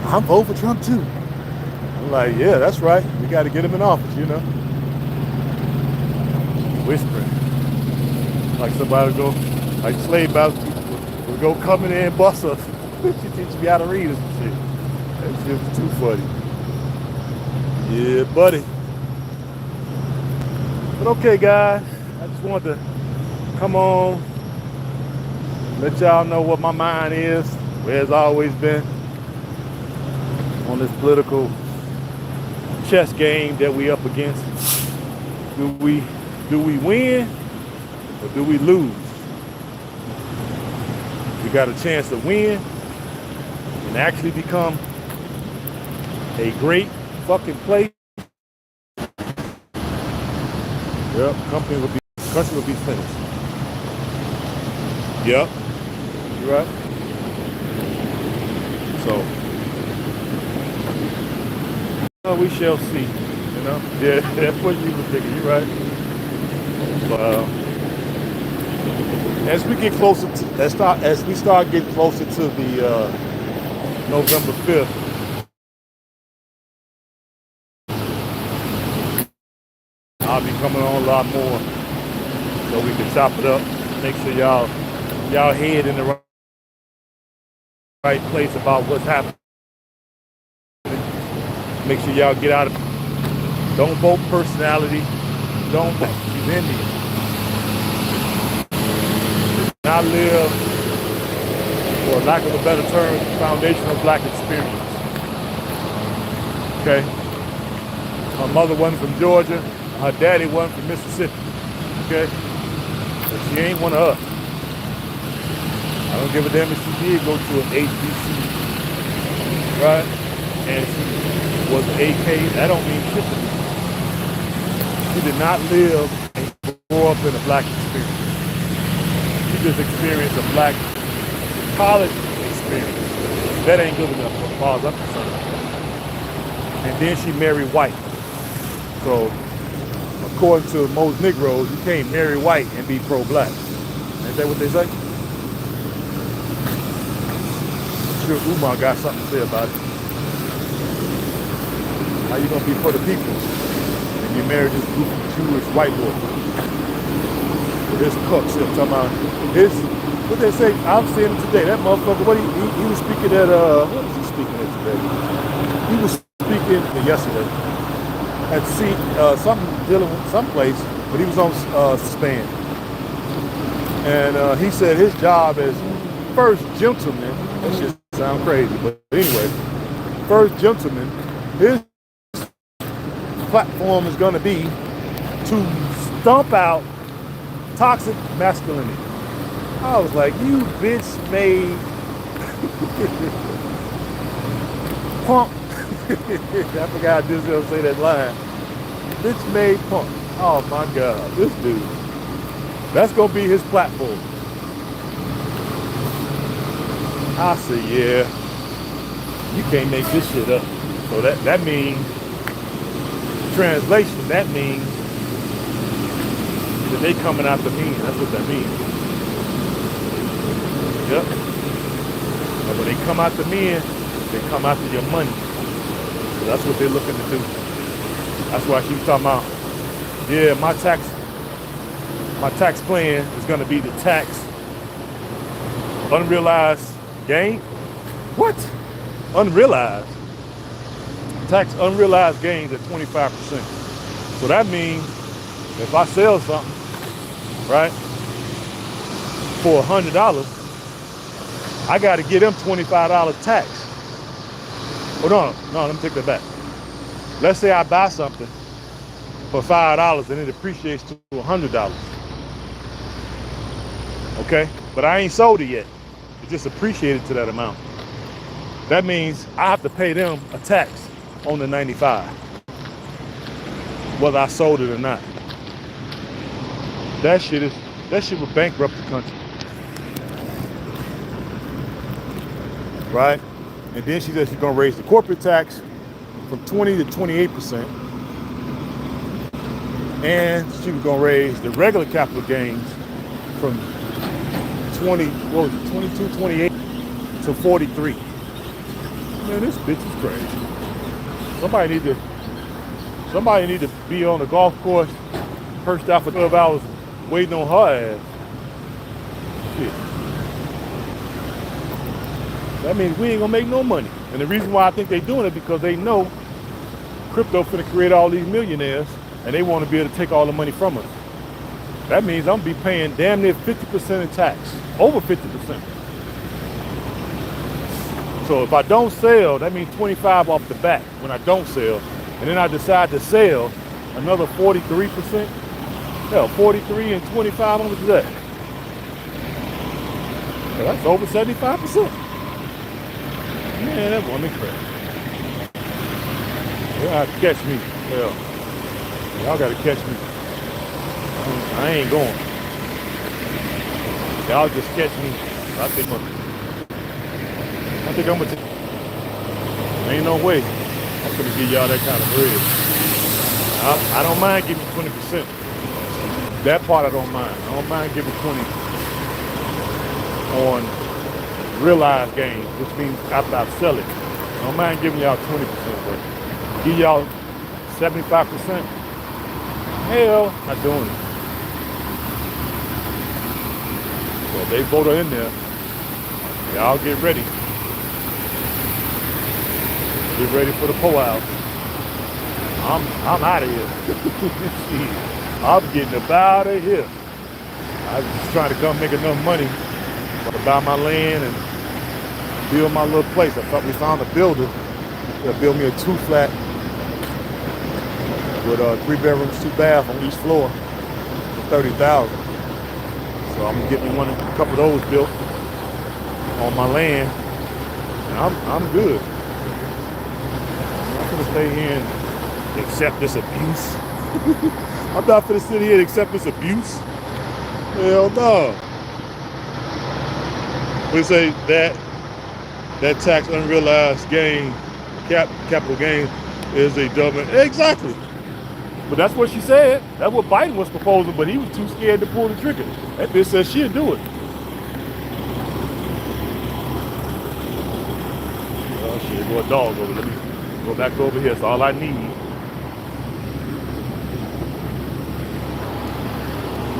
I'm voting for Trump too. I'm like, yeah, that's right. We got to get him in office, you know. Whispering. Like somebody was going, like slave masters was go come in there and bust us. She teach me how to read or some shit. That shit was too funny. Yeah, buddy. But okay, guys, I just wanted to come on, let y'all know what my mind is, where it's always been on this political chess game that we up against. Do we win or do we lose? We got a chance to win and actually become a great fucking place. Yep, country will be finished. Yep, you're right. So we shall see. You know, yeah, that's what you were thinking. You're right. But as we get closer to, as we start getting closer to the November 5th, I'll be coming on a lot more so we can chop it up. Make sure y'all head in the right place about what's happening. Make sure y'all get out of. Don't vote personality. Don't vote. He's Indian. Not live, for lack of a better term, foundational black experience. Okay? Her mother wasn't from Georgia. Her daddy wasn't from Mississippi. Okay? But she ain't one of us. I don't give a damn if she did go to an HBC. Right? And she was an AK. That don't mean shit to me. She did not live and grow up in a black experience. She just experienced a black college experience. That ain't good enough as far as I'm concerned. And then she married white. So, according to most Negroes, you can't marry white and be pro-black. Ain't that what they say? I'm sure Umar got something to say about it. How you gonna be for the people and you marry this group of Jewish white boy? This cook shit talking about his, what they say, I'm seeing it today. That motherfucker, what he was speaking at, what was he speaking at today? He was speaking yesterday at something dealing with someplace, but he was on span. And he said his job as first gentleman, that shit sound crazy, but anyway, first gentleman, his platform is gonna be to stomp out toxic masculinity. I was like, you bitch made punk. I forgot I just gonna say that line. Bitch made punk. Oh my God, this dude. That's gonna be his platform. I said, yeah, you can't make this shit up. So that means, translation, that means that they coming after me. That's what that means. Yep. And when they come after men, they come after your money. So that's what they're looking to do. That's why she's talking about, yeah, my tax plan is going to be the tax unrealized gain. What? Unrealized? Tax unrealized gains at 25%. So that means if I sell something, right, for $100, I got to get them $25 tax. Oh no, let me take that back. Let's say I buy something for $5 and it appreciates to $100. Okay, but I ain't sold it yet. It just appreciated to that amount. That means I have to pay them a tax on the 95, whether I sold it or not. That shit would bankrupt the country. Right? And then she said she's gonna raise the corporate tax from 20 to 28%. And she was gonna raise the regular capital gains from 22, 28 to 43. Man, this bitch is crazy. Somebody need to be on the golf course, perched out for 12 hours, waiting on her ass. Shit. That means we ain't gonna make no money. And the reason why I think they're doing it because they know crypto finna create all these millionaires and they want to be able to take all the money from us. That means I'm gonna be paying damn near 50% in tax, over 50%. So if I don't sell, that means 25 off the bat when I don't sell. And then I decide to sell another 43%. Hell, 43 and 25, how much is that? Well, that's over 75%. Man, that woman crap. Y'all have to catch me. Hell, y'all gotta catch me. I ain't going. Y'all just catch me. I think I'm gonna ain't no way I'm gonna give y'all that kind of bread. I don't mind giving you 20%. That part I don't mind. I don't mind giving 20 on realized gains, which means after I sell it. I don't mind giving y'all 20%, but give y'all 75%. Hell, not doing it. So if they vote her in there, y'all get ready. Get ready for the pull-out. I'm out of here. I'm getting up out of here. I was just trying to come make enough money to buy my land and build my little place. I thought we found a builder that'll build me a 2-flat with 3 bedrooms, 2 baths on each floor for $30,000. So I'm gonna get me a couple of those built on my land, and I'm good. I'm not gonna stay here and accept this abuse. I'm not gonna sit here and accept this abuse. Hell no. We say that tax unrealized gain, capital gain, is a government. Exactly. But that's what she said. That's what Biden was proposing, but he was too scared to pull the trigger. That bitch said she'd do it. Oh shit, go a dog over. Let me go back over here. That's all I need.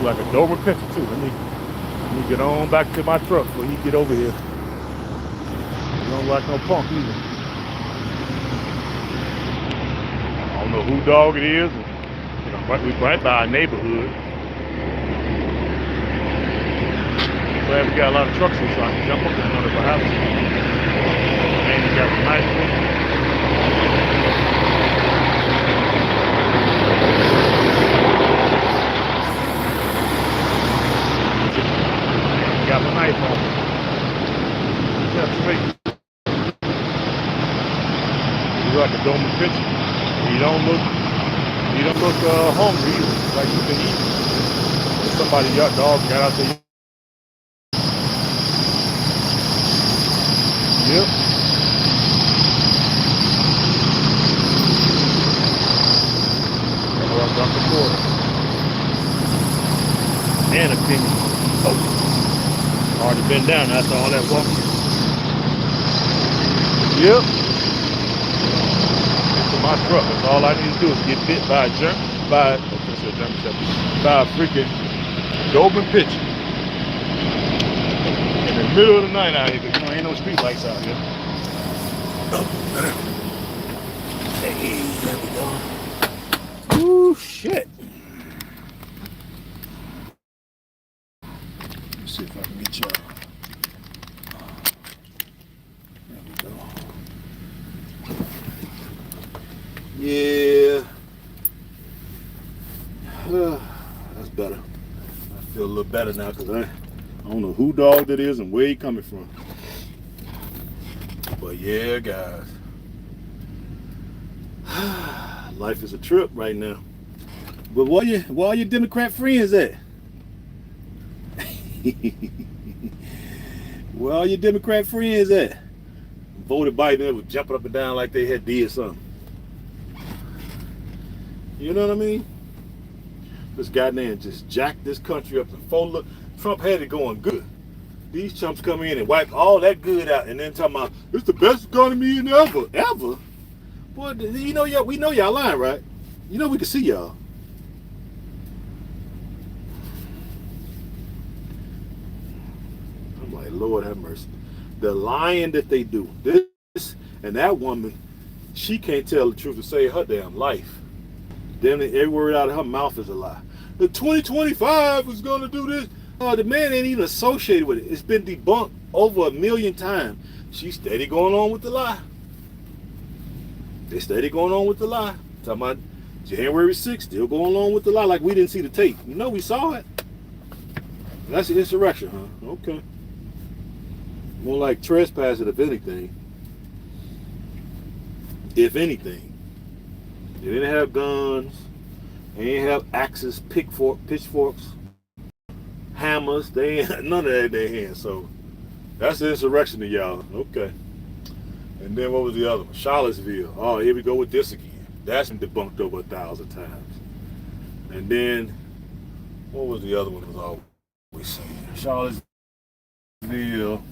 Like a Dover picture too. Let me get on back to my truck before he get over here. He don't like no punk either. I don't know who dog it is. We right by our neighborhood. Glad we got a lot of trucks here so I can jump up in one of our houses. And you got a nice one. Got my knife on. Yeah, sweet. You like a dome picture. You don't look hungry either, like you can eat. Somebody, your dog got out there. Yep. I dropped the quarter. And a penny. Oh. Hard to bend down after all that walking. Yep. Into my truck. That's all I need to do is get bit by a freaking Doberman pigeon. In the middle of the night out here, because ain't no street lights out here. Hey, there we go. Ooh, shit. Let's see if I can get y'all. There we go. Yeah. That's better. I feel a little better now because I don't know who dog that is and where he coming from. But yeah, guys. Life is a trip right now. But where all your Democrat friends at? Where all your Democrat friends at? Voted Biden, they was jumping up and down like they had did something. You know what I mean? This guy there just jacked this country up and fold. Trump had it going good. These chumps come in and wipe all that good out and then talking about it's the best economy in ever. Boy, you know we know y'all lying, right? You know we can see y'all. I'm like, Lord have mercy. The lying that they do. This and that woman, she can't tell the truth to save her damn life. Then every word out of her mouth is a lie. The 2025 is going to do this. The man ain't even associated with it. It's been debunked over 1 million times. She's steady going on with the lie. They steady going on with the lie. Talking about January 6th, still going on with the lie like we didn't see the tape. You know we saw it. That's the insurrection, huh? Okay. More like trespassing, if anything. If anything. They didn't have guns. They didn't have axes, pitchforks, hammers. They ain't had none of that in their hands. So that's the insurrection to y'all. Okay. And then what was the other one? Charlottesville. Oh, here we go with this again. That's been debunked over 1,000 times. And then what was the other one? Was always saying Charlottesville.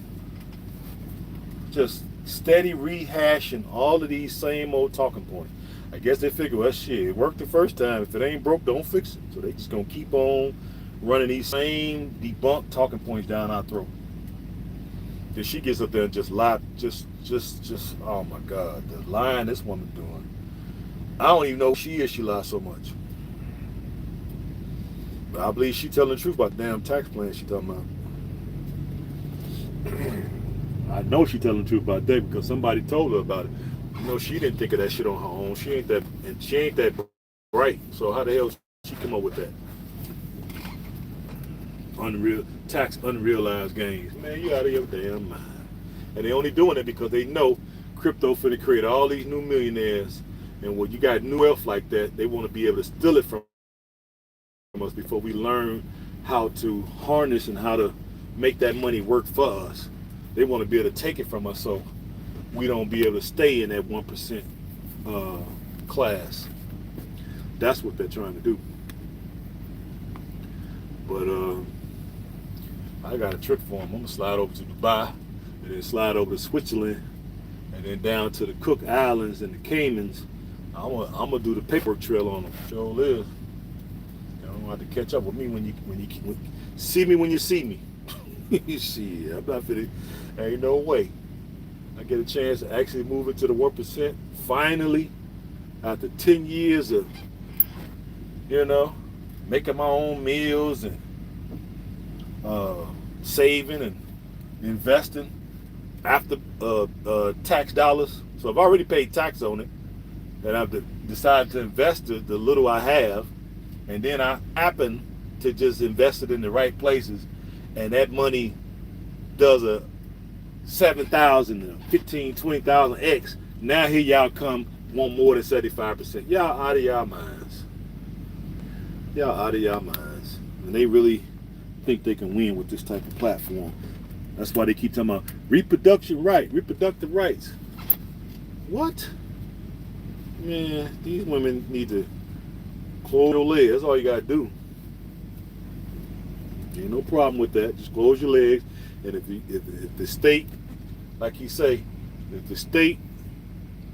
Just steady rehashing all of these same old talking points. I guess they figure, well, shit, it worked the first time. If it ain't broke, don't fix it. So they just gonna keep on running these same debunked talking points down our throat. Then she gets up there and just lie, just, oh my God, the lying this woman doing. I don't even know who she is, she lies so much. But I believe she telling the truth about the damn tax plan she talking about. I know she telling the truth about that because somebody told her about it. You know, she didn't think of that shit on her own. She ain't that bright. So how the hell she come up with that? Unrealized gains. Man, you out of your damn mind. And they only doing it because they know crypto finna create all these new millionaires. And when you got new wealth like that, they want to be able to steal it from us before we learn how to harness and how to make that money work for us. They want to be able to take it from us so we don't be able to stay in that 1% class. That's what they're trying to do. But I got a trick for them. I'm going to slide over to Dubai and then slide over to Switzerland and then down to the Cook Islands and the Caymans. I'm gonna do the paperwork trail on them. Sure is. You don't have to catch up with me when you see me when you see me. Shit, I'm not finna. Ain't no way. I get a chance to actually move into the 1%. Finally, after 10 years of, making my own meals and saving and investing after tax dollars. So I've already paid tax on it. And I've decided to invest the little I have. And then I happen to just invest it in the right places. And that money does a 7,000, 15, 20,000 X. Now here y'all come, want more than 75%. Y'all out of y'all minds. Y'all out of y'all minds. And they really think they can win with this type of platform. That's why they keep talking about reproductive rights. What? Man, these women need to close your legs. That's all you gotta do. Ain't no problem with that. Just close your legs. And if the state, like you say, if the state,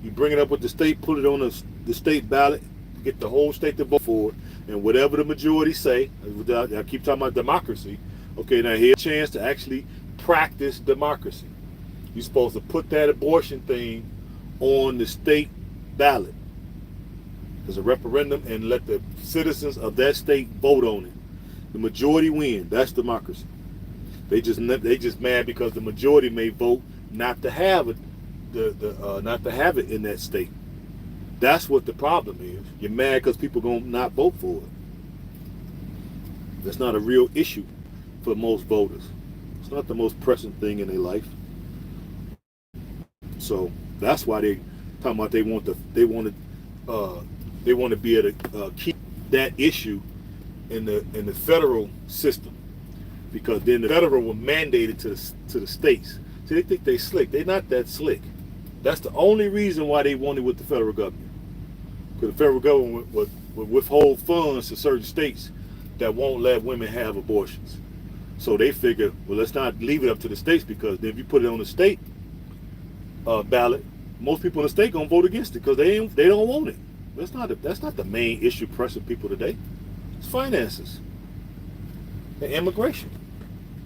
you bring it up with the state, put it on the state ballot, get the whole state to vote for it, and whatever the majority say, I keep talking about democracy. Okay, now here's a chance to actually practice democracy. You're supposed to put that abortion thing on the state ballot as a referendum and let the citizens of that state vote on it. The majority win. That's democracy. They just mad because the majority may vote not to have it, not to have it in that state. That's what the problem is. You're mad because people gonna not vote for it. That's not a real issue for most voters. It's not the most pressing thing in their life. So that's why they talking about they want to be able to keep that issue in the federal system, because then the federal will mandate it to the states. See, they think they slick. They're not that slick. That's the only reason why they want it with the federal government. Because the federal government would withhold funds to certain states that won't let women have abortions. So they figure, well, let's not leave it up to the states, because then if you put it on the state ballot, most people in the state gonna vote against it because they don't want it. That's not the main issue pressing people today. It's finances and immigration,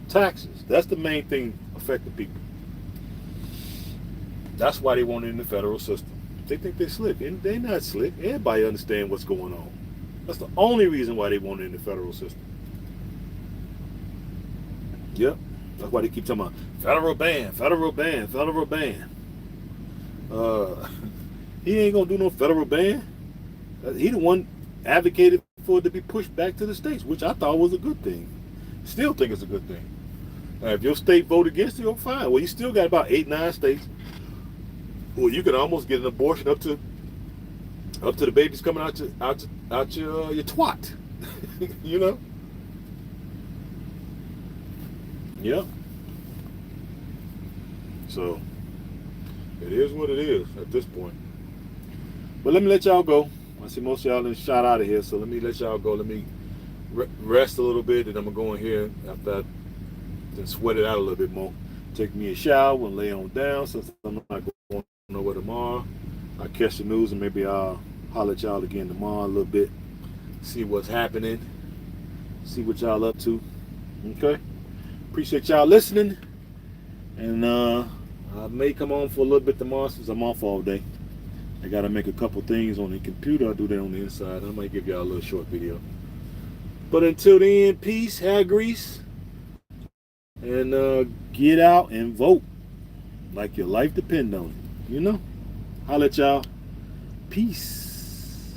taxes. That's the main thing affecting people. That's why they want it in the federal system. They think they're slick, and they're not slick. Everybody understands what's going on. That's the only reason why they want it in the federal system. Yep. That's why they keep talking about federal ban, federal ban, federal ban. Uh, he ain't gonna do no federal ban. He the one advocated for it to be pushed back to the states, which I thought was a good thing. Still think it's a good thing. Now, if your state vote against it, you're fine. Well, you still got about 8, 9 states. Well, you can almost get an abortion up to the babies coming out your twat. You know? Yeah. So it is what it is at this point. But let me let y'all go. I see most of y'all done shot out of here, so let me let y'all go. Let me rest a little bit, and I'm gonna go in here after I then sweat it out a little bit more. Take me a shower and lay on down since I'm not going nowhere tomorrow. I'll catch the news and maybe I'll holler at y'all again tomorrow a little bit. See what's happening. See what y'all up to. Okay? Appreciate y'all listening. And I may come on for a little bit tomorrow since I'm off all day. I gotta make a couple things on the computer. I'll do that on the inside. I might give y'all a little short video. But until then, peace, hair grease, and get out and vote like your life depends on it. You know? Holla at y'all. Peace.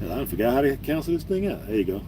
I forgot how to cancel this thing out. There you go.